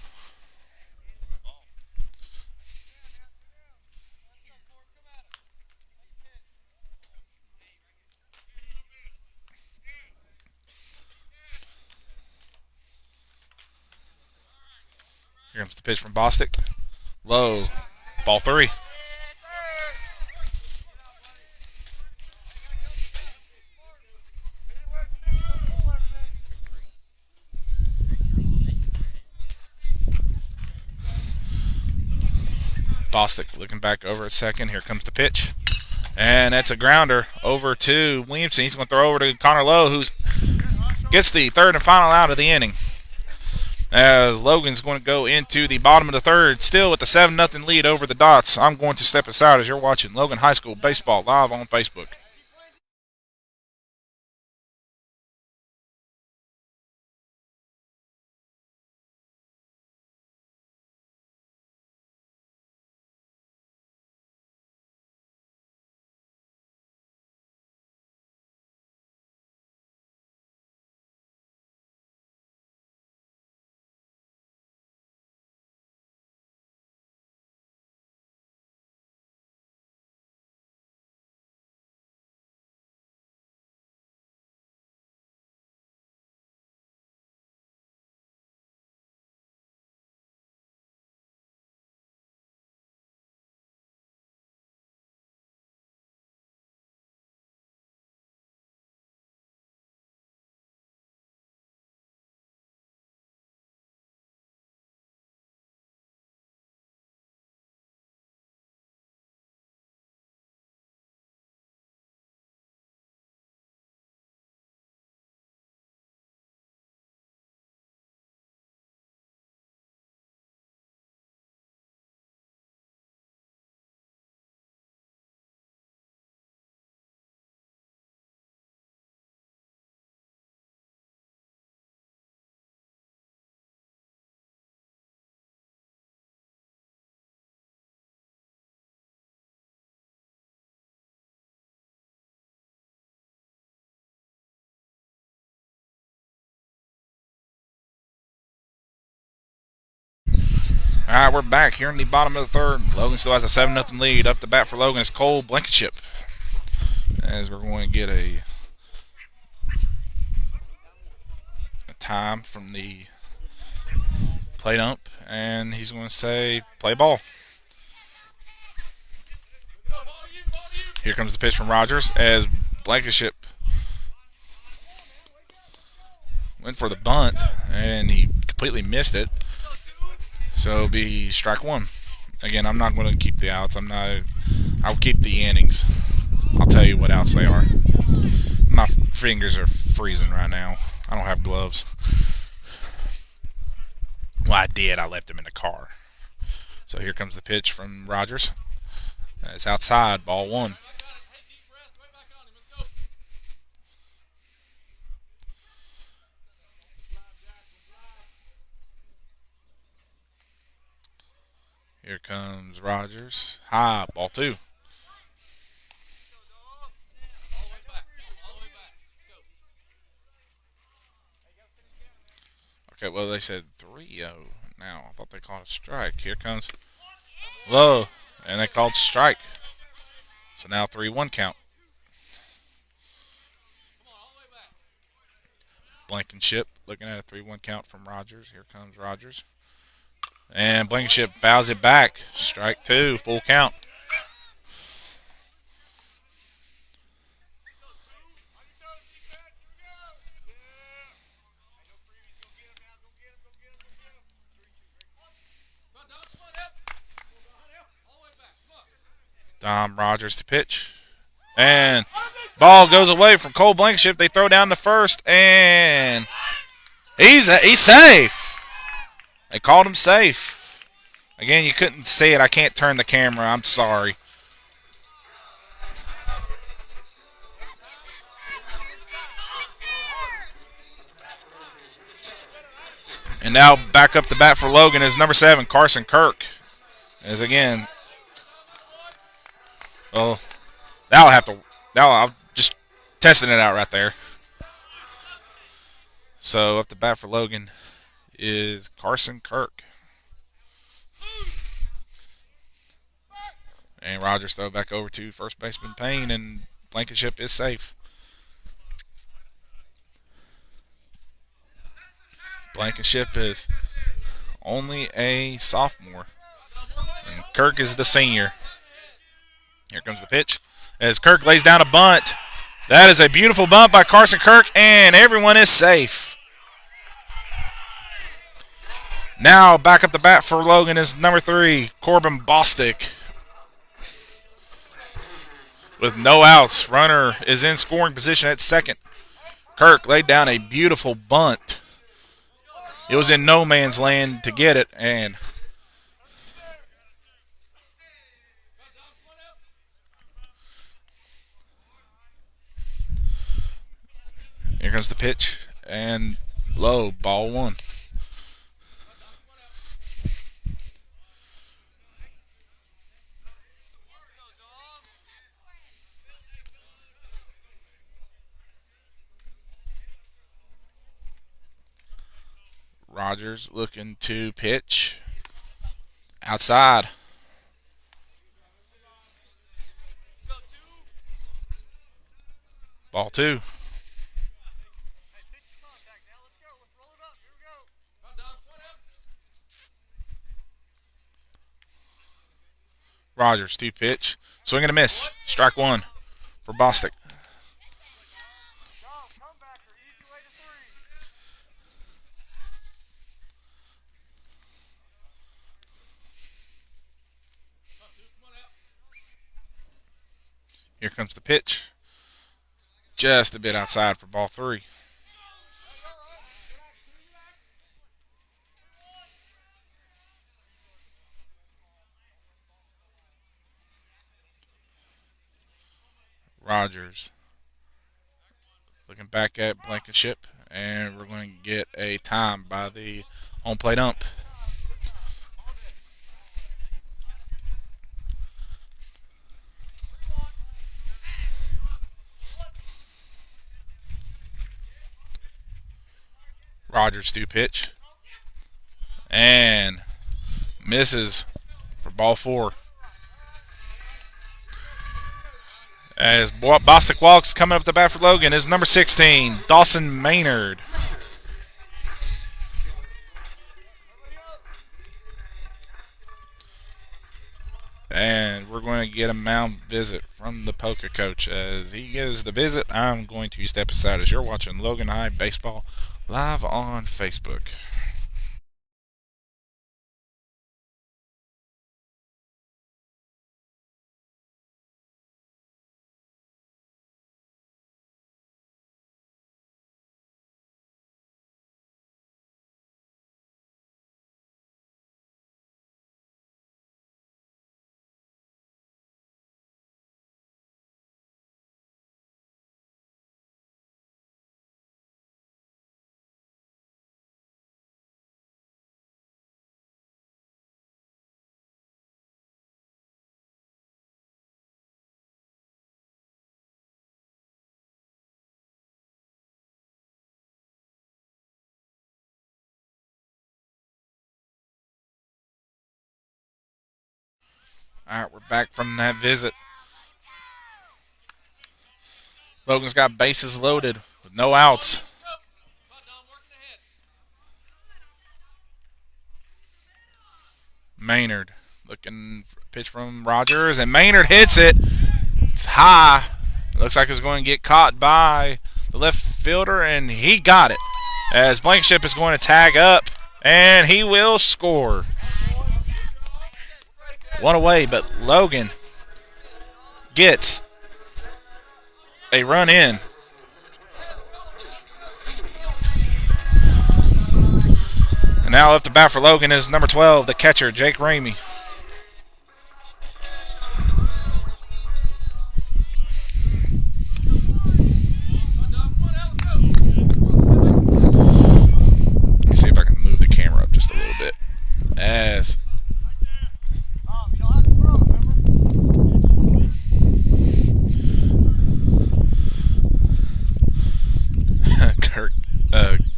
S1: Here comes the pitch from Bostic. Low. Ball 3. Bostic looking back over at second. Here comes the pitch. And that's a grounder over to Williamson. He's going to throw over to Connor Lowe, who gets the third and final out of the inning. As Logan's going to go into the bottom of the third, still with the 7-0 lead over the Dots. I'm going to step aside as you're watching Logan High School Baseball live on Facebook. All right, we're back here in the bottom of the third. Logan still has a 7-0 lead. Up to bat for Logan is Cole Blankenship. As we're going to get a time from the plate ump, and he's going to say play ball. Here comes the pitch from Rogers as Blankenship went for the bunt, and he completely missed it. So it'll be strike 1. Again, I'm not going to keep the outs. I'll keep the innings. I'll tell you what outs they are. My fingers are freezing right now. I don't have gloves. Well, I did. I left them in the car. So here comes the pitch from Rogers. It's outside, ball one. Here comes Rogers. High, ball two. Okay, well, they said 3-0. Now, I thought they called a strike. Here comes low, and they called strike. So now 3-1 count. Blankenship looking at a 3-1 count from Rogers. Here comes Rogers. And Blankenship fouls it back. Strike two, full count. Dom Rogers to pitch. And ball goes away from Cole Blankenship. They throw down the first, and he's safe. They called him safe. Again, you couldn't see it. I can't turn the camera. I'm sorry. And now back up the bat for Logan is number 7, Carson Kirk. As again, well, I'm just testing it out right there. So up the bat for Logan is Carson Kirk. And Rogers throw back over to first baseman Payne, and Blankenship is safe. Blankenship is only a sophomore, and Kirk is the senior. Here comes the pitch as Kirk lays down a bunt. That is a beautiful bunt by Carson Kirk, and everyone is safe. Now back up the bat for Logan is number 3, Corbin Bostic. With no outs, runner is in scoring position at second. Kirk laid down a beautiful bunt. It was in no man's land to get it, and here comes the pitch, and low, ball one. Rogers looking to pitch. Outside. Ball two. Rogers, 2 pitch. Swing and a miss. Strike one for Bostic. Here comes the pitch. Just a bit outside for ball 3. Rogers looking back at Blankenship, and we're going to get a time by the home plate ump. Rogers 2 pitch. And misses for ball 4. As Bostic walks, coming up the bat for Logan is number 16, Dawson Maynard. And we're going to get a mound visit from the Poca coach. As he gives the visit, I'm going to step aside as you're watching Logan High Baseball live on Facebook. Alright, we're back from that visit. Logan's got bases loaded with no outs. Maynard looking for a pitch from Rogers, and Maynard hits it. It's high. Looks like it's going to get caught by the left fielder, and he got it. As Blankenship is going to tag up, and he will score. One away, but Logan gets a run in. And now up to bat for Logan is number 12, the catcher, Jake Ramey. Let me see if I can move the camera up just a little bit. As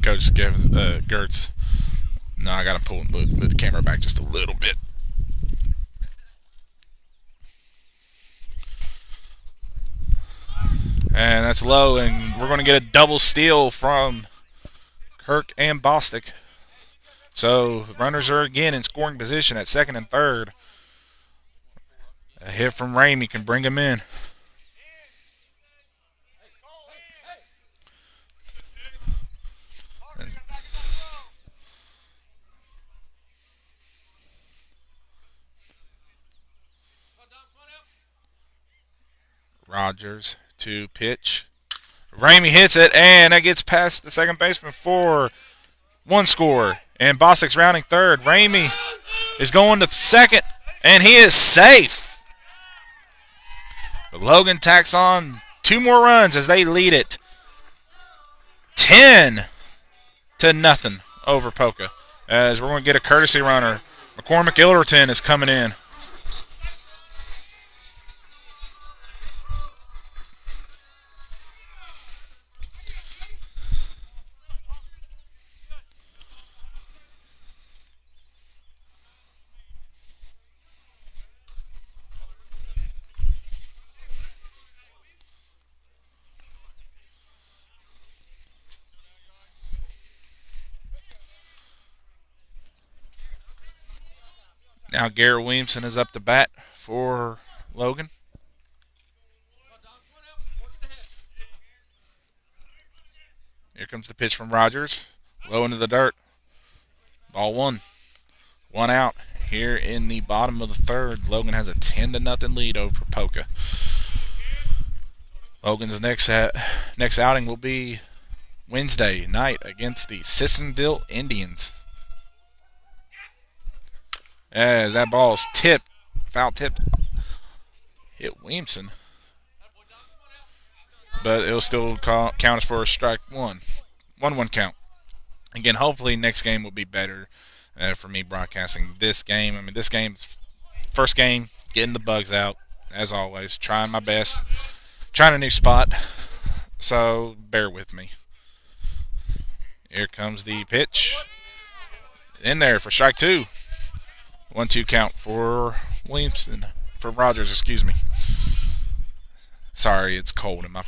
S1: Coach Gertz. No, I got to move the camera back just a little bit. And that's low, and we're going to get a double steal from Kirk and Bostic. So runners are again in scoring position at second and third. A hit from Ramey can bring him in. Rogers to pitch. Ramey hits it, and that gets past the second baseman for one score. And Bostic's rounding third. Ramey is going to second, and he is safe. But Logan tacks on 2 more runs as they lead it 10-0 over Poca. As we're going to get a courtesy runner. McCormick Ilderton is coming in. Now Garrett Williamson is up to bat for Logan. Here comes the pitch from Rogers. Low into the dirt. Ball 1. 1 out here in the bottom of the third. Logan has a 10-0 lead over Poca. Logan's next outing will be Wednesday night against the Sissonville Indians. As that ball's tipped, foul tipped, hit Williamson. But it'll still count as for a strike 1. 1-1 count. Again, hopefully next game will be better for me broadcasting this game. I mean, this game's first game, getting the bugs out, as always. Trying my best. Trying a new spot. So, bear with me. Here comes the pitch. In there for strike 2. 1-2 count for Williamson. For Rogers, excuse me. Sorry, it's cold and my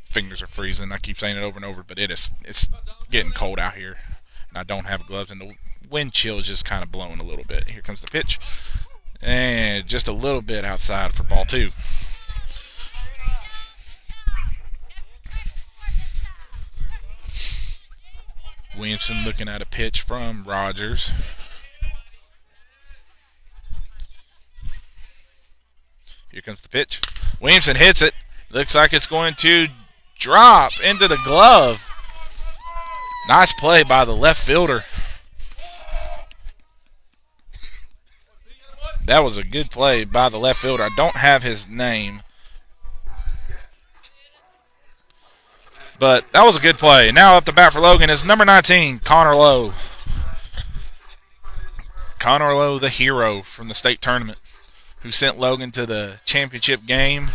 S1: fingers are freezing. I keep saying it over and over, but it's getting cold out here. And I don't have gloves, and the wind chill is just kind of blowing a little bit. Here comes the pitch. And just a little bit outside for ball 2. Williamson looking at a pitch from Rogers. Here comes the pitch. Williamson hits it. Looks like it's going to drop into the glove. Nice play by the left fielder. That was a good play by the left fielder. I don't have his name. But that was a good play. Now up to bat for Logan is number 19, Connor Lowe. Connor Lowe, the hero from the state tournament, who sent Logan to the championship game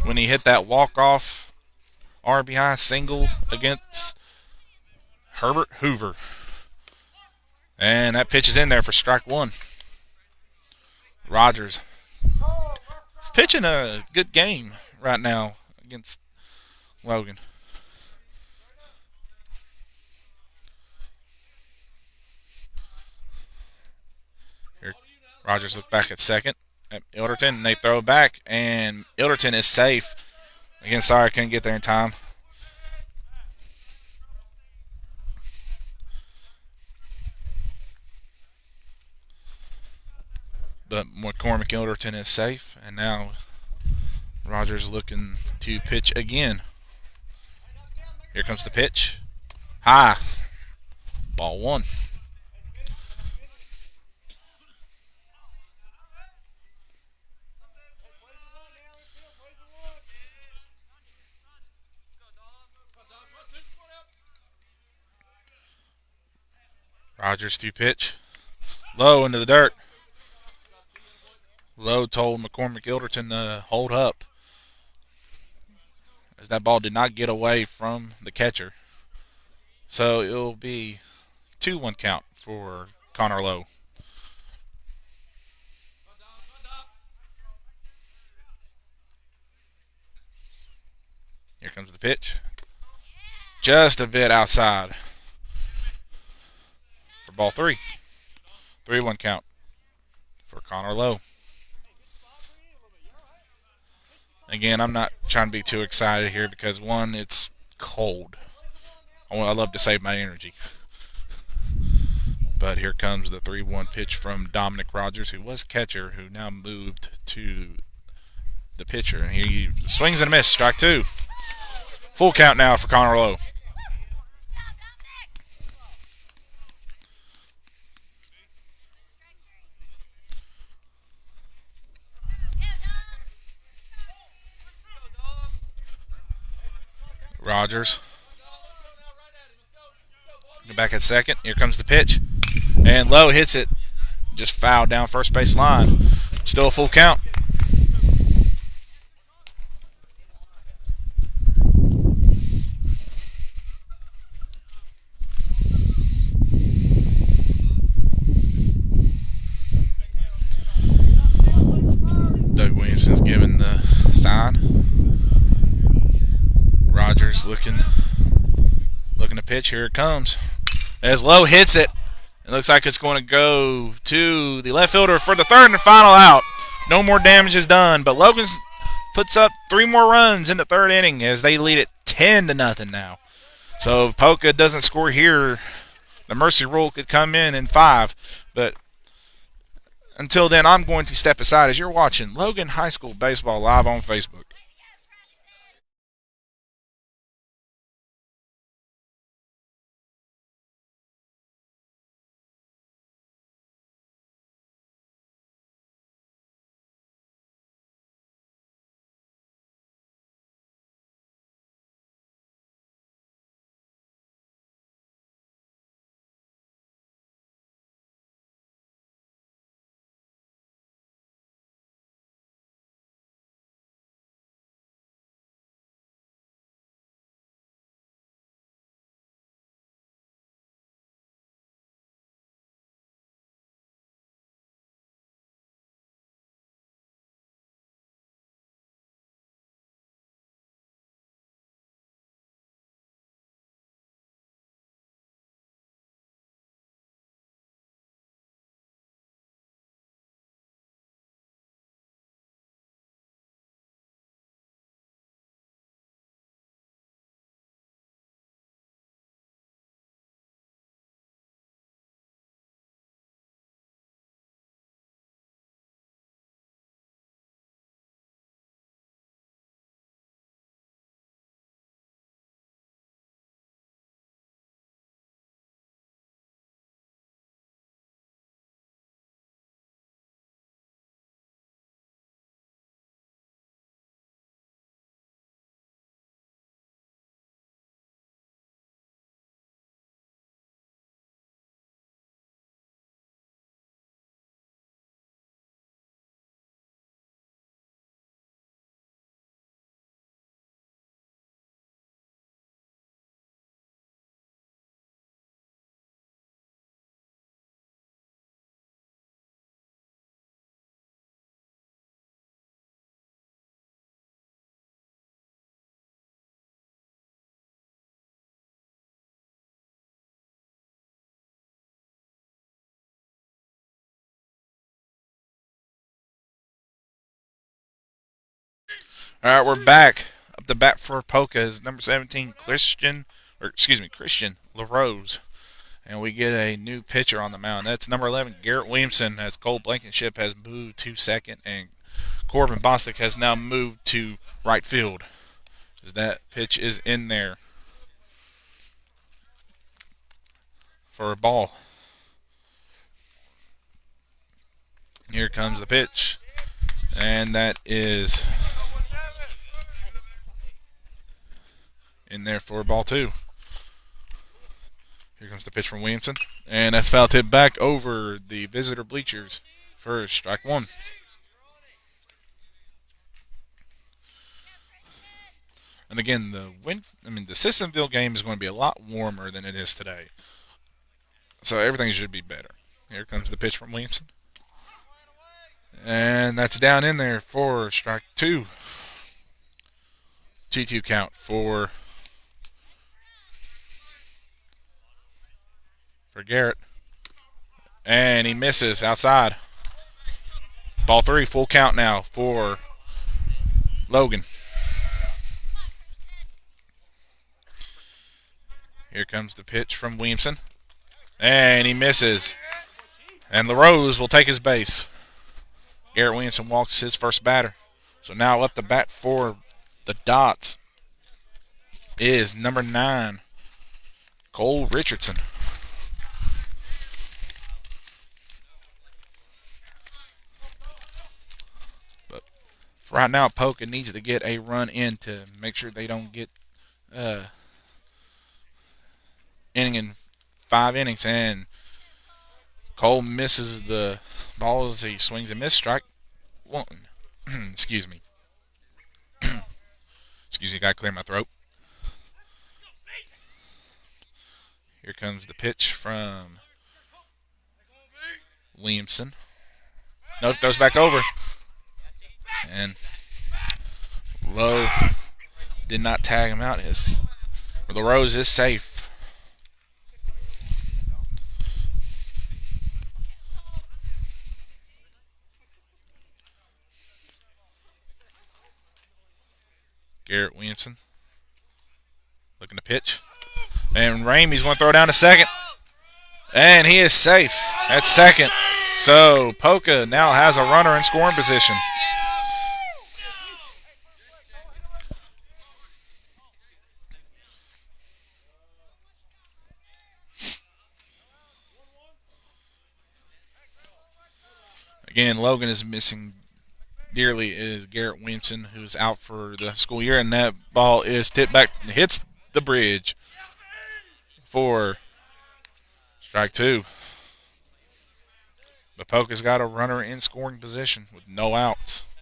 S1: when he hit that walk-off RBI single against Herbert Hoover. And that pitch is in there for strike 1. Rogers pitching a good game right now against Logan. Here, Rogers look back at second at Ilderton, and they throw it back, and Ilderton is safe. Again, sorry I couldn't get there in time. But McCormick Ilderton is safe, and now Rogers looking to pitch again. Here comes the pitch. High. Ball one. Rogers to pitch. Low into the dirt. Low told McCormick Ilderton to hold up, as that ball did not get away from the catcher. So it'll be 2-1 count for Connor Lowe. Here comes the pitch. Just a bit outside for ball three. 3-1 count for Connor Lowe. Again, I'm not trying to be too excited here because, one, it's cold. I love to save my energy. But here comes the 3-1 pitch from Dominic Rogers, who was catcher, who now moved to the pitcher. And he swings and a miss, strike two. Full count now for Connor Lowe. Rogers. Back at second. Here comes the pitch. And Lowe hits it. Just fouled down first base line. Still a full count. Doug Williamson's giving the sign. Rogers looking to pitch. Here it comes. As Lowe hits it, it looks like it's going to go to the left fielder for the third and final out. No more damage is done, but Logan puts up 3 more runs in the third inning as they lead it 10-0 now. So if Poca doesn't score here, the mercy rule could come in 5. But until then, I'm going to step aside as you're watching Logan High School Baseball live on Facebook. All right, we're back. Up to bat for Poca is number 17, Christian LaRose. And we get a new pitcher on the mound. That's number 11, Garrett Williamson, as Cole Blankenship has moved to second, and Corbin Bostic has now moved to right field. As that pitch is in there for a ball. Here comes the pitch. And that is in there for ball two. Here comes the pitch from Williamson. And that's foul tip back over the visitor bleachers for strike one. And again, the Sissonville game is going to be a lot warmer than it is today. So everything should be better. Here comes the pitch from Williamson. And that's down in there for strike two. 2-2 count for Garrett. And he misses outside. Ball three, full count now for Logan. Here comes the pitch from Williamson. And he misses. And LaRose will take his base. Garrett Williamson walks his first batter. So now up to bat for the Dots is number 9, Cole Richardson. But for right now, Poca needs to get a run in to make sure they don't get inning in 5 innings. And Cole misses the ball as he swings and misses strike one. Excuse me. Gotta clear my throat. Here comes the pitch from Williamson. Nope, throws back over. And Lowe did not tag him out. LaRose is safe. Garrett Williamson looking to pitch. And Ramey's going to throw down to second. And he is safe at second. So Poca now has a runner in scoring position. Again, Logan is missing dearly is Garrett Williamson, who's out for the school year, and that ball is tipped back and hits the bridge for strike two. But Poca's got a runner in scoring position with no outs.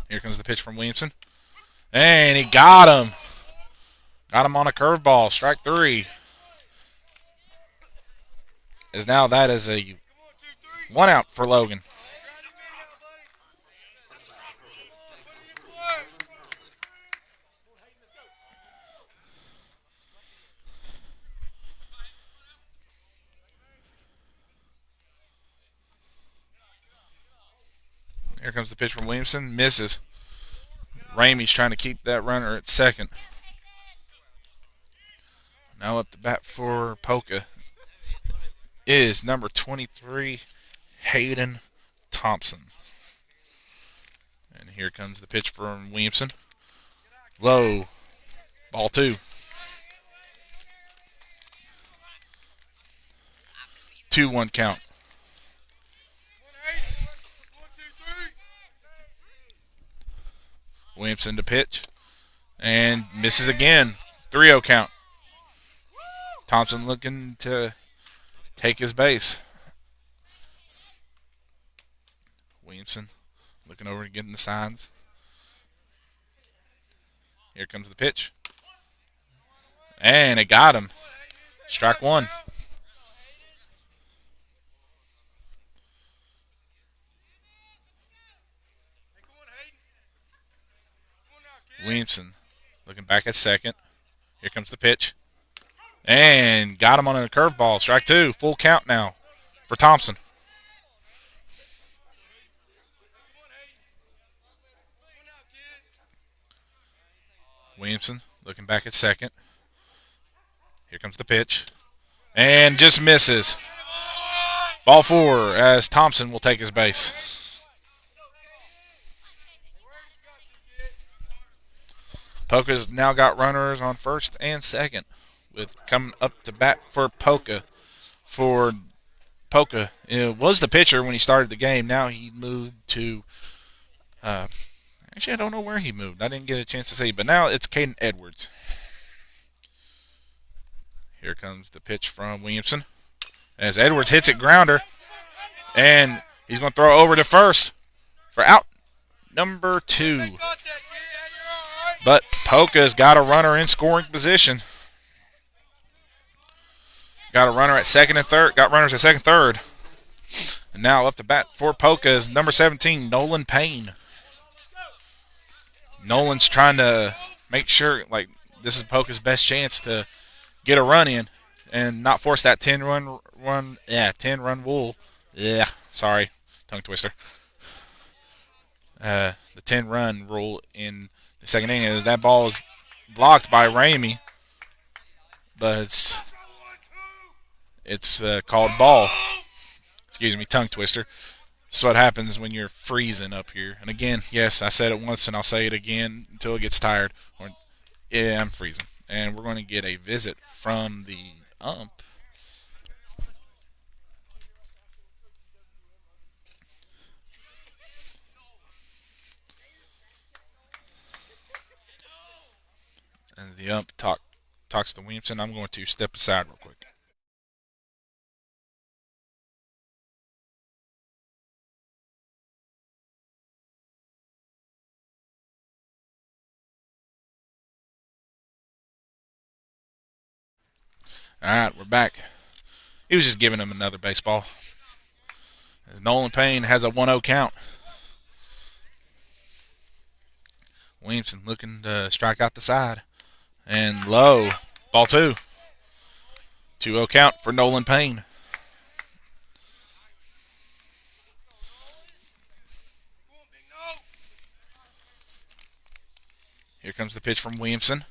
S1: Here comes the pitch from Williamson. And he got him. Got him on a curveball. Strike three. As now that is a 1 out for Logan. Here comes the pitch from Williamson. Misses. Ramey's trying to keep that runner at second. Now up to bat for Poca is number 23, Hayden Thompson. And here comes the pitch from Williamson. Low. Ball two. 2-1 count. Williamson to pitch. And misses again. 3-0 count. Thompson looking to take his base. Williamson looking over and getting the signs. Here comes the pitch. And it got him. Strike one. Williamson looking back at second. Here comes the pitch. And got him on a curveball. Strike two. Full count now for Thompson. Williamson looking back at second. Here comes the pitch. And just misses. Ball 4 as Thompson will take his base. Poca's now got runners on first and second. With coming up to bat for Poca. For Poca, it was the pitcher when he started the game. Now he moved to. Actually, I don't know where he moved. I didn't get a chance to see. But now it's Caden Edwards. Here comes the pitch from Williamson. As Edwards hits it grounder. And he's going to throw over to first for out number 2. But Poca's got a runner in scoring position. Got a runner at second and third. Got runners at second, third. And now up to bat for Poca is number 17, Nolan Payne. Nolan's trying to make sure, like, this is Poca's best chance to get a run in and not force that 10-run rule. Yeah, sorry, tongue twister. The 10-run rule in the second inning is that ball is blocked by Ramey, but it's called ball. Excuse me, tongue twister. This is what happens when you're freezing up here. And again, yes, I said it once and I'll say it again until it gets tired. Yeah, I'm freezing. And we're going to get a visit from the ump. And the ump talks to Williamson. I'm going to step aside real quick. All right, we're back. He was just giving him another baseball. As Nolan Payne has a 1-0 count. Williamson looking to strike out the side. And low. Ball 2. 2-0 count for Nolan Payne. Here comes the pitch from Williamson.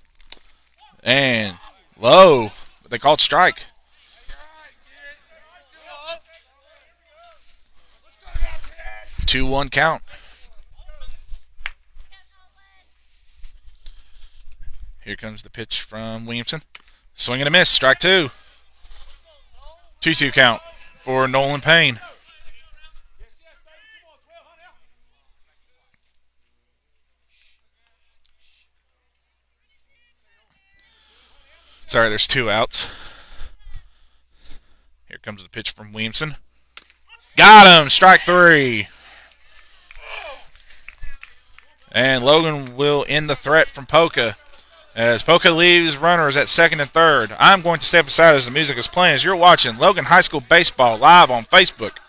S1: And low. But they called strike. Two 2-1 count. Here comes the pitch from Williamson. Swing and a miss. Strike 2. 2-2 count for Nolan Payne. Sorry, there's 2 outs. Here comes the pitch from Williamson. Got him. Strike 3. And Logan will end the threat from Poca. As Poca leaves runners at second and third. I'm going to step aside as the music is playing as you're watching Logan High School Baseball live on Facebook.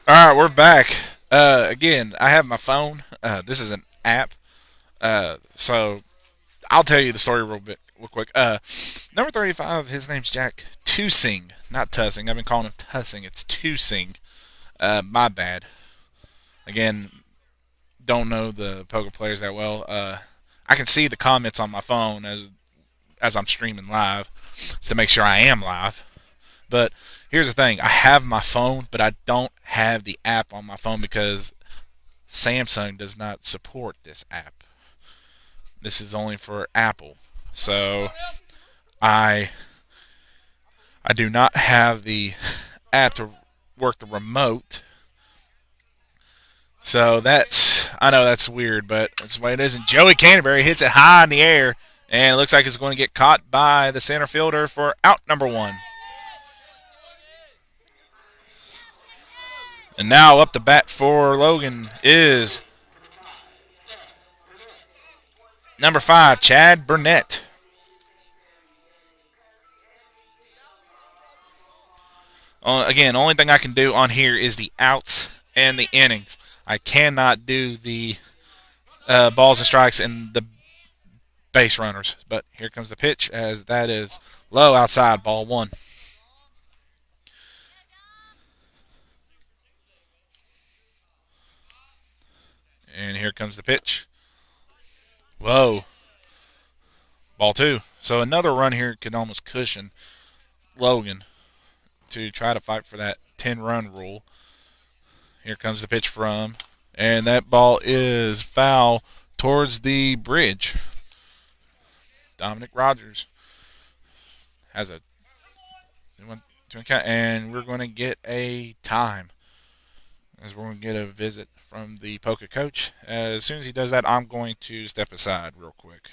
S1: All right, we're back. Again, I have my phone. This is an app. So I'll tell you the story real quick. Number 35, his name's Jack Tusing, not Tussing. I've been calling him Tussing. It's Tusing. My bad. Again, don't know the poker players that well. I can see the comments on my phone as I'm streaming live to make sure I am live. But here's the thing: I have my phone, but I don't have the app on my phone because Samsung does not support this app. This is only for Apple. So I I do not have the app to work the remote. So I know that's weird, but that's the way it is. And Joey Canterbury hits it high in the air, and it looks like it's going to get caught by the center fielder for out number one. And now up the bat for Logan is number 5, Chad Burnett. Again, only thing I can do on here is the outs and the innings. I cannot do the balls and strikes and the base runners. But here comes the pitch, as that is low outside, ball one. And here comes the pitch. Whoa. Ball two. So another run here could almost cushion Logan to try to fight for that 10-run rule. Here comes the pitch from, and that ball is foul towards the bridge. Dominic Rogers has a and we're going to get a time, as we're going to get a visit from the Poca coach. As soon as he does that, I'm going to step aside real quick.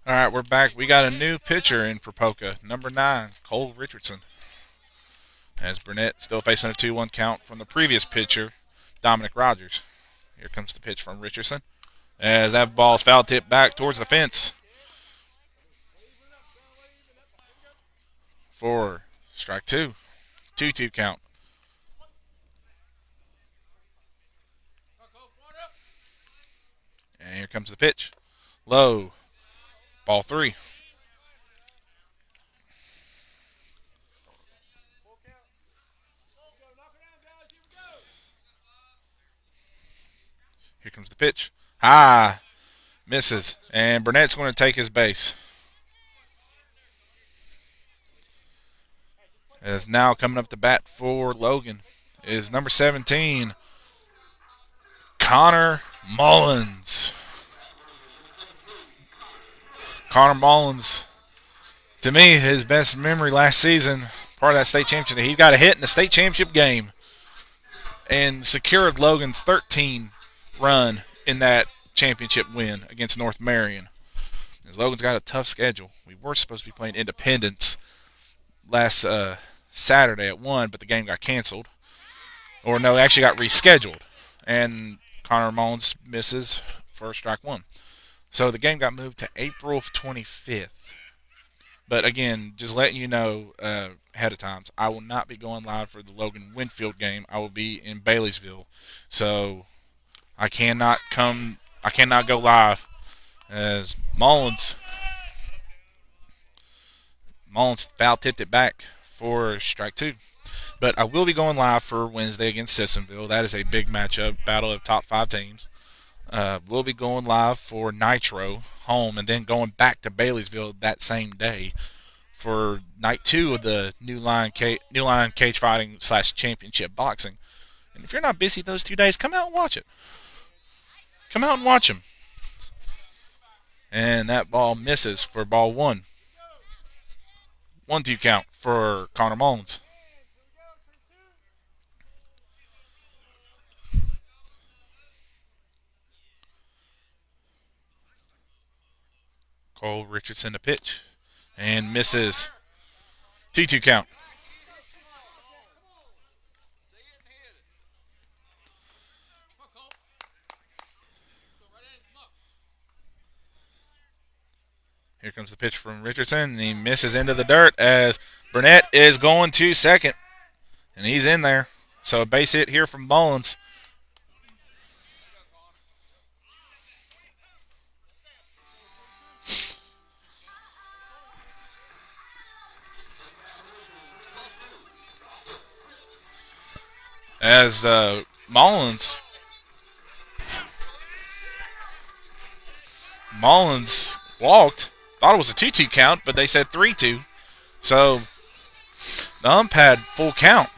S1: All right, we're back. We got a new pitcher in for Poca, number 9, Cole Richardson. As Burnett still facing a 2-1 count from the previous pitcher, Dominic Rogers. Here comes the pitch from Richardson. As that ball's foul tipped back towards the fence for Strike two. 2-2 count. And here comes the pitch. Low. Ball three. Here comes the pitch. High. Misses. And Burnett's going to take his base. As now coming up to bat for Logan is number 17, Connor Mullins. Connor Mullins, to me, his best memory last season, part of that state championship, he got a hit in the state championship game and secured Logan's 13 run in that championship win against North Marion. As Logan's got a tough schedule. We were supposed to be playing Independence last Saturday at 1, but the game got canceled. Or no, it actually got rescheduled. And Connor Mullins misses for strike one. So the game got moved to April 25th. But again, just letting you know ahead of time, I will not be going live for the Logan Winfield game. I will be in Baileysville. So I cannot go live as Mullins foul tipped it back for strike two. But I will be going live for Wednesday against Sissonville. That is a big matchup, battle of top 5 teams. We'll be going live for Nitro home and then going back to Baileysville that same day for night 2 of the New Line Cage Fighting / Championship Boxing. And if you're not busy those 2 days, come out and watch it. Come out and watch them. And that ball misses for ball 1. 1-2 count for Connor Mullins. Cole Richardson to pitch and misses. 2-2 count. Here comes the pitch from Richardson, and he misses into the dirt as Burnett is going to second, and he's in there. So a base hit here from Mullins. As Mullins walked. Thought it was a 2-2 count, but they said 3-2. So the ump had full count.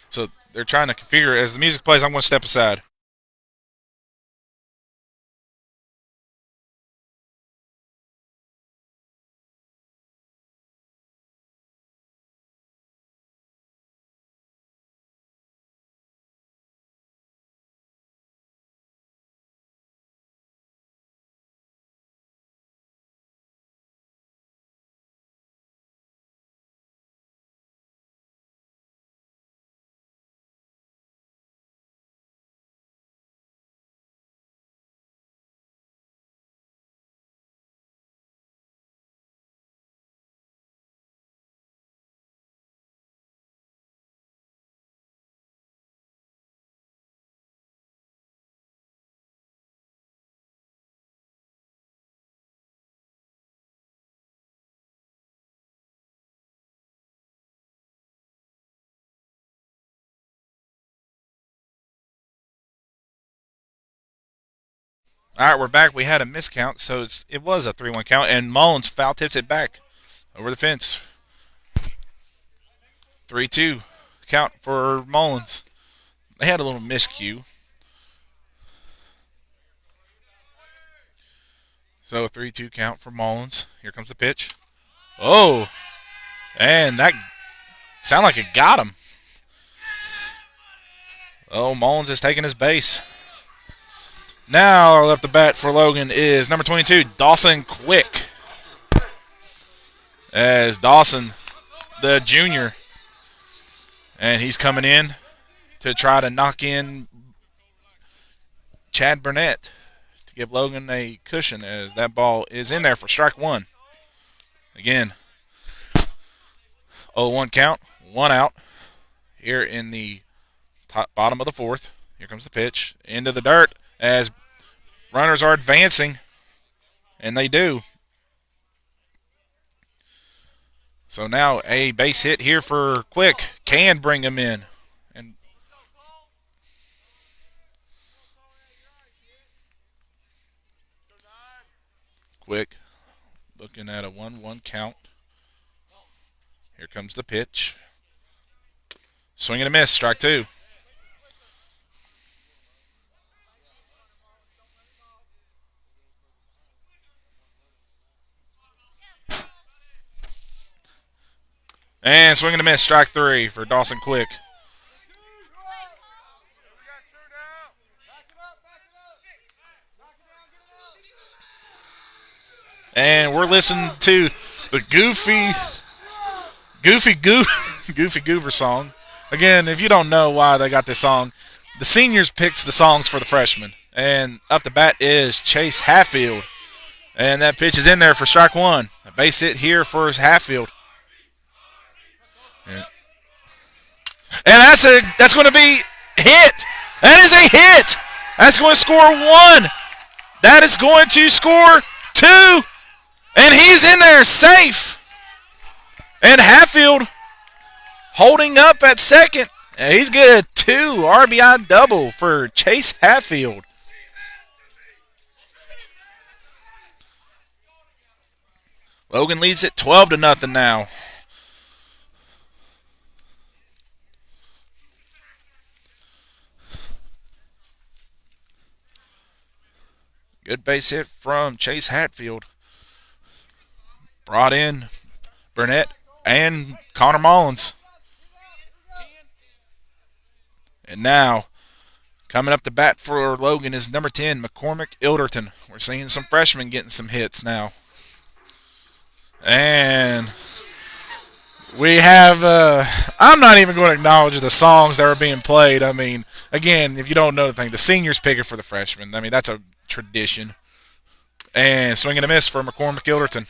S1: So they're trying to configure. As the music plays, I'm going to step aside. All right, we're back. We had a miscount, so it was a 3-1 count, and Mullins foul tips it back over the fence. 3-2 count for Mullins. They had a little miscue. So 3-2 count for Mullins. Here comes the pitch. Oh, and that sounded like it got him. Oh, Mullins is taking his base. Now our left to bat for Logan is number 22, Dawson Quick. As Dawson, the junior, and he's coming in to try to knock in Chad Burnett to give Logan a cushion as that ball is in there for strike one. Again, 0-1 count, one out here in the bottom of the fourth. Here comes the pitch into the dirt as runners are advancing, and they do. So now a base hit here for Quick can bring him in. And Quick looking at a 1-1 count. Here comes the pitch. Swing and a miss, strike two. And swing and a miss, strike three for Dawson Quick. And we're listening to the Goofy Goober song. Again, if you don't know why they got this song, the seniors picks the songs for the freshmen. And up the bat is Chase Hatfield. And that pitch is in there for strike one. A base hit here for Hatfield. And that's going to be hit. That is a hit. That's going to score one. That is going to score two. And he's in there safe. And Hatfield holding up at second. And he's getting a 2 RBI double for Chase Hatfield. Logan leads it 12-0 now. Good base hit from Chase Hatfield. Brought in Burnett and Connor Mullins. And now, coming up to bat for Logan is number 10, McCormick Ilderton. We're seeing some freshmen getting some hits now. And we have, I'm not even going to acknowledge the songs that are being played. I mean, again, if you don't know the thing, the seniors pick it for the freshmen. I mean, that's a tradition. And swing and a miss for McCormick Ilderton.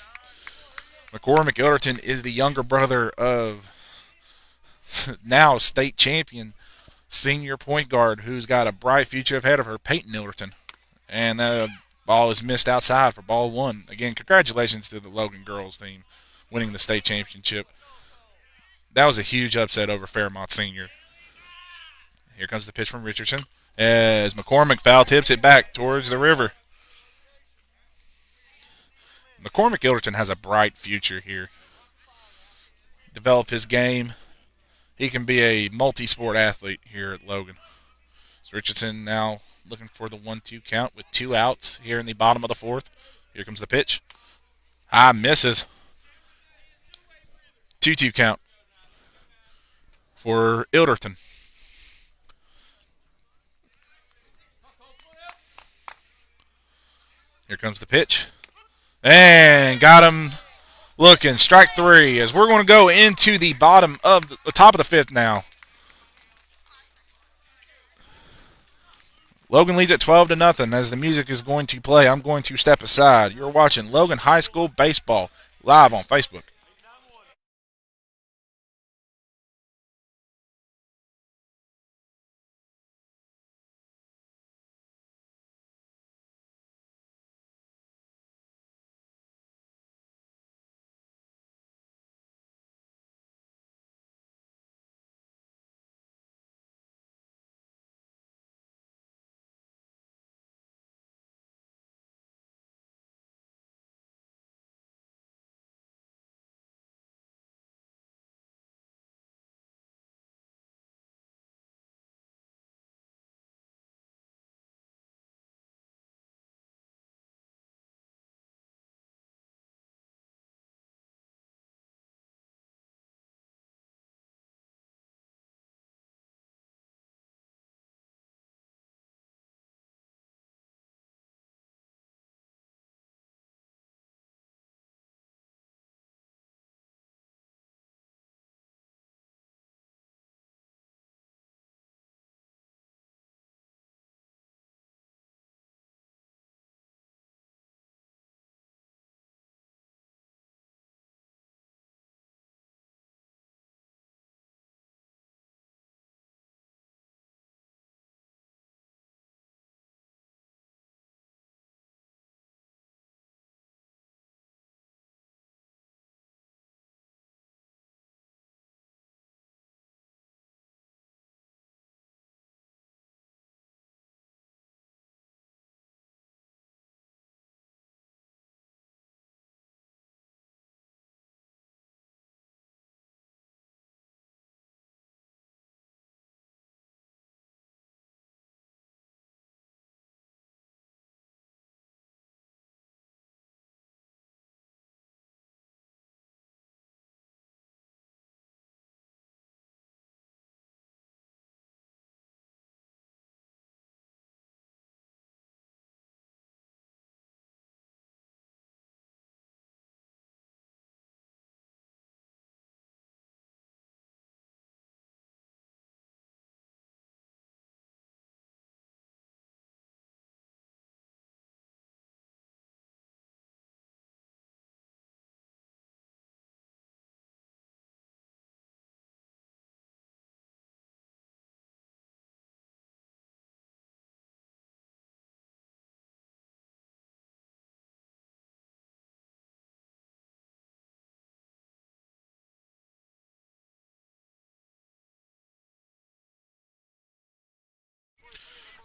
S1: McCormick Ilderton is the younger brother of now state champion senior point guard who's got a bright future ahead of her, Peyton Ilderton. And the ball is missed outside for ball one. Again, congratulations to the Logan girls team winning the state championship. That was a huge upset over Fairmont Senior. Here comes the pitch from Richardson as McCormick foul tips it back towards the river. McCormick Ilderton has a bright future here. Develop his game. He can be a multi-sport athlete here at Logan. So Richardson now looking for the 1-2 count with 2 outs here in the bottom of the fourth. Here comes the pitch. Misses. 2-2 count for Ilderton. Here comes the pitch. And got him looking. Strike three as we're going to go into the bottom of the top of the fifth now. Logan leads at 12-0 as the music is going to play. I'm going to step aside. You're watching Logan High School Baseball live on Facebook.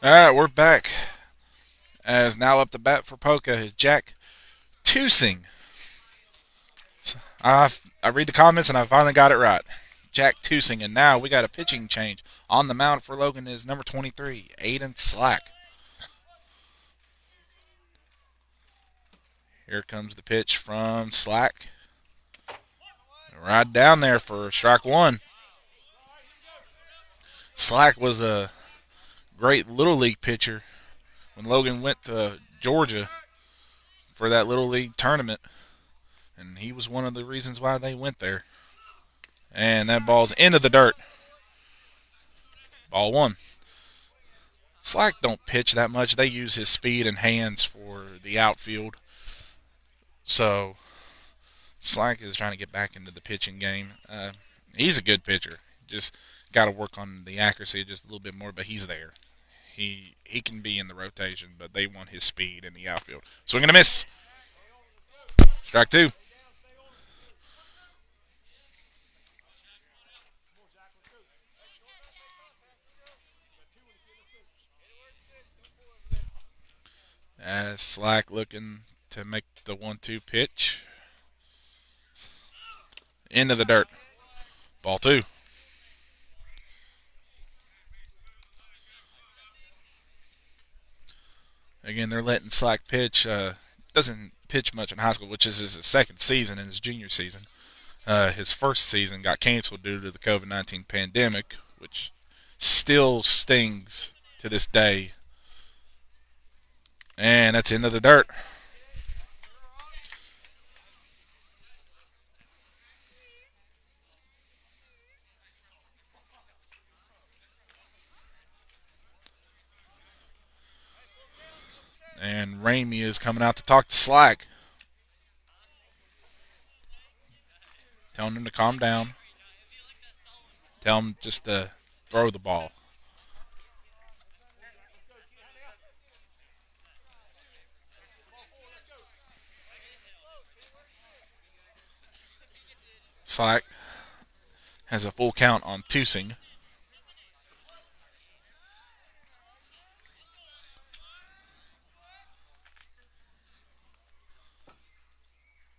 S1: All right, we're back. As now up to bat for Poca is Jack Tusing. I read the comments and I finally got it right. Jack Tusing, and now we got a pitching change. On the mound for Logan is number 23, Aiden Slack. Here comes the pitch from Slack. Right down there for strike one. Slack was a great Little League pitcher when Logan went to Georgia for that Little League tournament, and he was one of the reasons why they went there. And that ball's into the dirt. Ball one. Slack don't pitch that much. They use his speed and hands for the outfield. So Slack is trying to get back into the pitching game. He's a good pitcher. Just got to work on the accuracy just a little bit more, but he's there. He can be in the rotation, but they want his speed in the outfield. Swing and a miss. Strike two. As Slack looking to make the 1-2 pitch. Into the dirt. Ball two. Again, they're letting Slack pitch. Doesn't pitch much in high school, which is his second season in his junior season. His first season got canceled due to the COVID-19 pandemic, which still stings to this day. And that's into the dirt. And Ramey is coming out to talk to Slack, telling him to calm down. Tell him just to throw the ball. Slack has a full count on Tusing.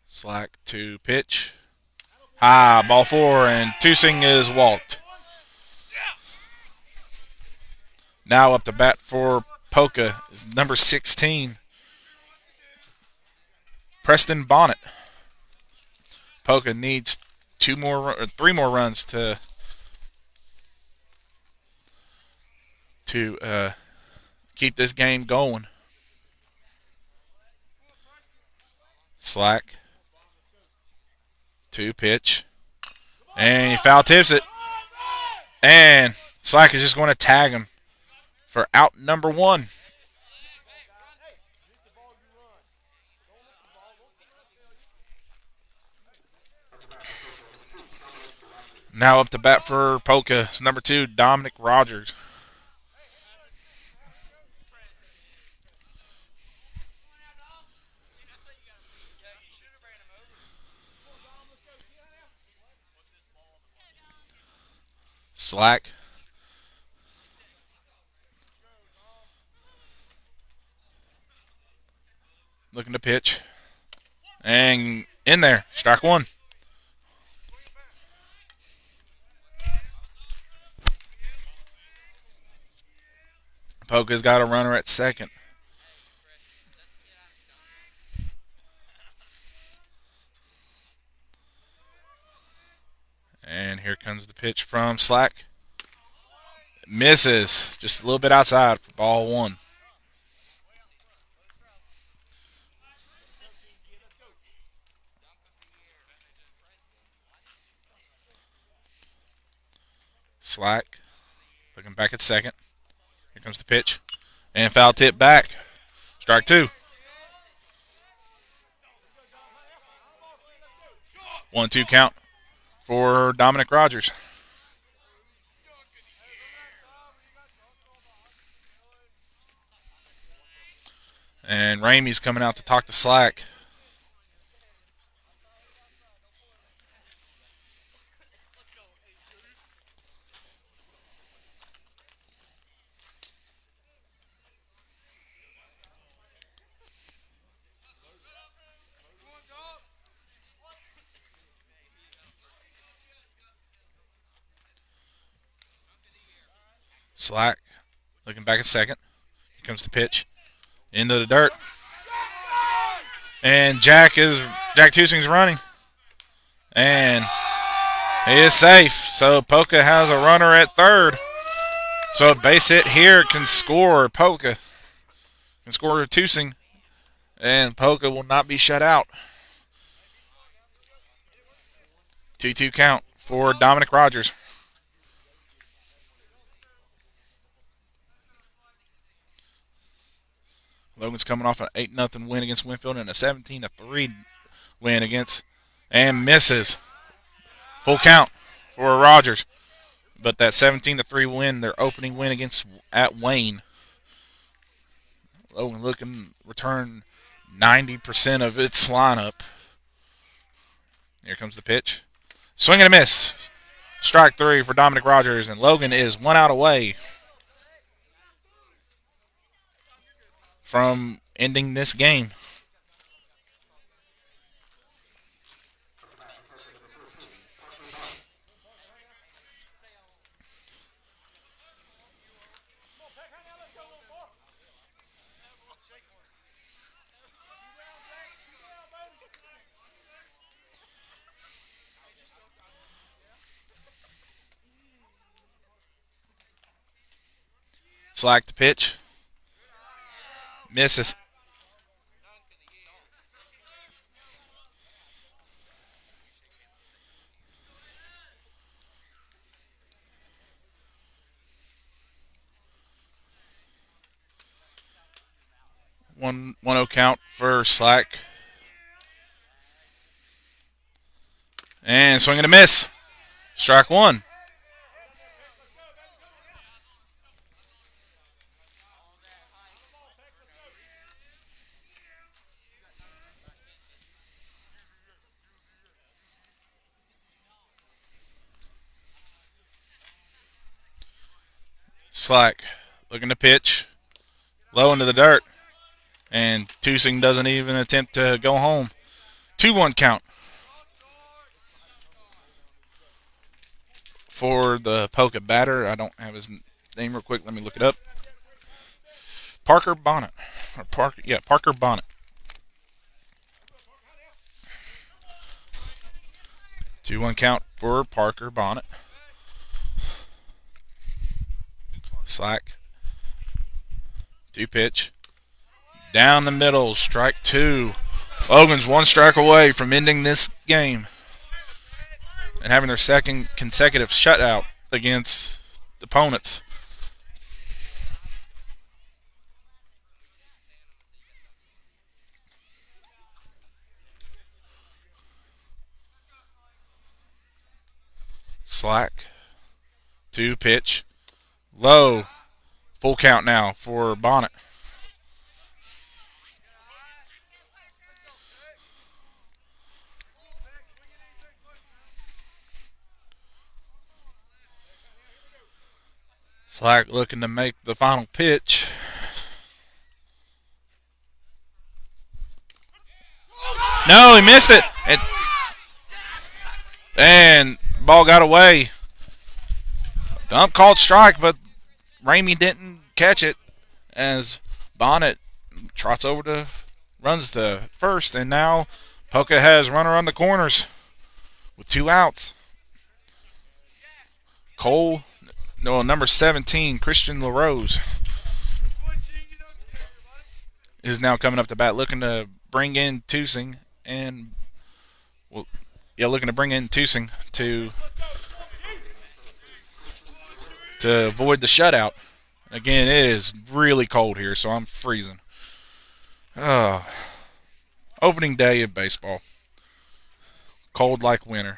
S1: Slack to pitch. Ball four, and Tusing is walked. Now up to bat for Poca is number 16, Preston Bonnet. Poca needs three more runs to keep this game going. Slack to pitch, and he foul tips it, and Slack is just going to tag him for out number one. Now up to bat for Poca is number 2, Dominic Rogers. Slack looking to pitch, and in there, strike one. Poca's got a runner at second. And here comes the pitch from Slack. Misses just a little bit outside for ball one. Slack looking back at second. Here comes the pitch. And foul tip back. Strike two. 1-2 count for Dominic Rogers. And Ramey's coming out to talk to Slack. Slack looking back at second. Here comes the pitch. Into the dirt. And Jack Tusing's running. And he is safe. So Poca has a runner at third. So a base hit here can score Poca. Can score Tusing. And Poca will not be shut out. 2-2 count for Dominic Rogers. Logan's coming off an 8-0 win against Winfield and a 17-3 win against, and misses. Full count for Rogers. But that 17-3 win, their opening win at Wayne. Logan looking to return 90% of its lineup. Here comes the pitch. Swing and a miss. Strike 3 for Dominic Rogers, and Logan is 1 out away from ending this game. Slack the pitch. Misses. One 1-0 count for Slack. And swing and a miss. Strike 1. Slack looking to pitch. Low into the dirt. And Tusing doesn't even attempt to go home. 2-1 count for the Poca batter. I don't have his name real quick. Let me look it up. Parker Bonnet. Parker Bonnet. 2-1 count for Parker Bonnet. Slack. 2 pitch. Down the middle, strike 2. Logan's 1 strike away from ending this game and having their second consecutive shutout against opponents. Slack. 2 pitch. Low. Full count now for Bonnet. Slack looking to make the final pitch. No, he missed it. And ball got away. Dump called strike, but Ramey didn't catch it as Bonnet runs to first, and now Poca has runner on the corners with 2 outs. Number 17, Christian LaRose, is now coming up to bat, looking to bring in Tusing to avoid the shutout. Again, it is really cold here, so I'm freezing. Opening day of baseball. Cold like winter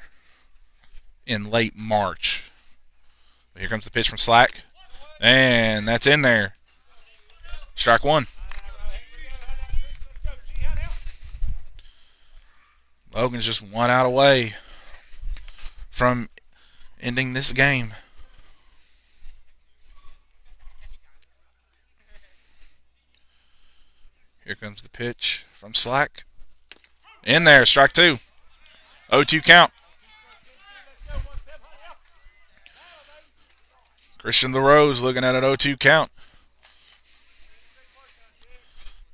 S1: in late March. But here comes the pitch from Slack. And that's in there. Strike 1. Logan's just 1 out away from ending this game. Here comes the pitch from Slack. In there, strike 2. 0-2 count. Christian LaRose looking at an 0-2 count.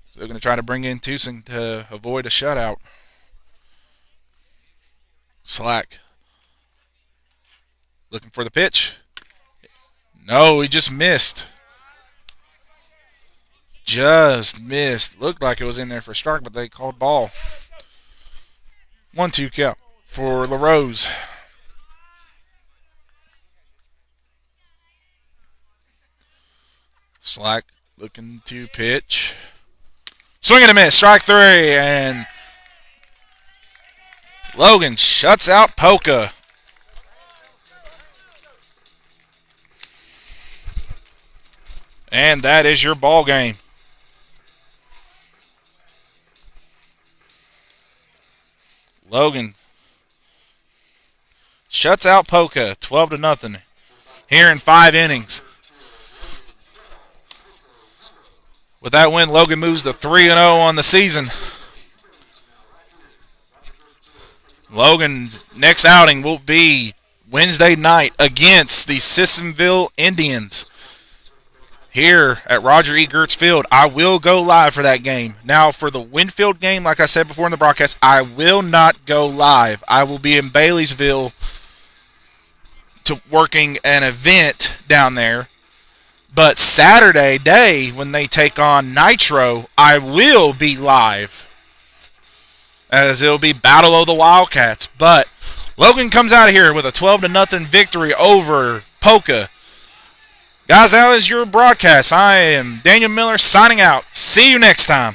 S1: So they're going to try to bring in Tucson to avoid a shutout. Slack. Looking for the pitch. No, he just missed. Just missed. Looked like it was in there for a strike, but they called ball. 1-2 count for LaRose. Slack looking to pitch. Swing and a miss. Strike 3. And Logan shuts out Poca. And that is your ball game. Logan shuts out Poca 12-0 here in 5 innings. With that win, Logan moves to 3-0 on the season. Logan's next outing will be Wednesday night against the Sissonville Indians here at Roger E. Gertz Field. I will go live for that game. Now, for the Winfield game, like I said before in the broadcast, I will not go live. I will be in Baileysville working an event down there. But Saturday day, when they take on Nitro, I will be live, as it'll be Battle of the Wildcats. But Logan comes out of here with a 12-0 victory over Poca. Guys, that was your broadcast. I am Daniel Miller signing out. See you next time.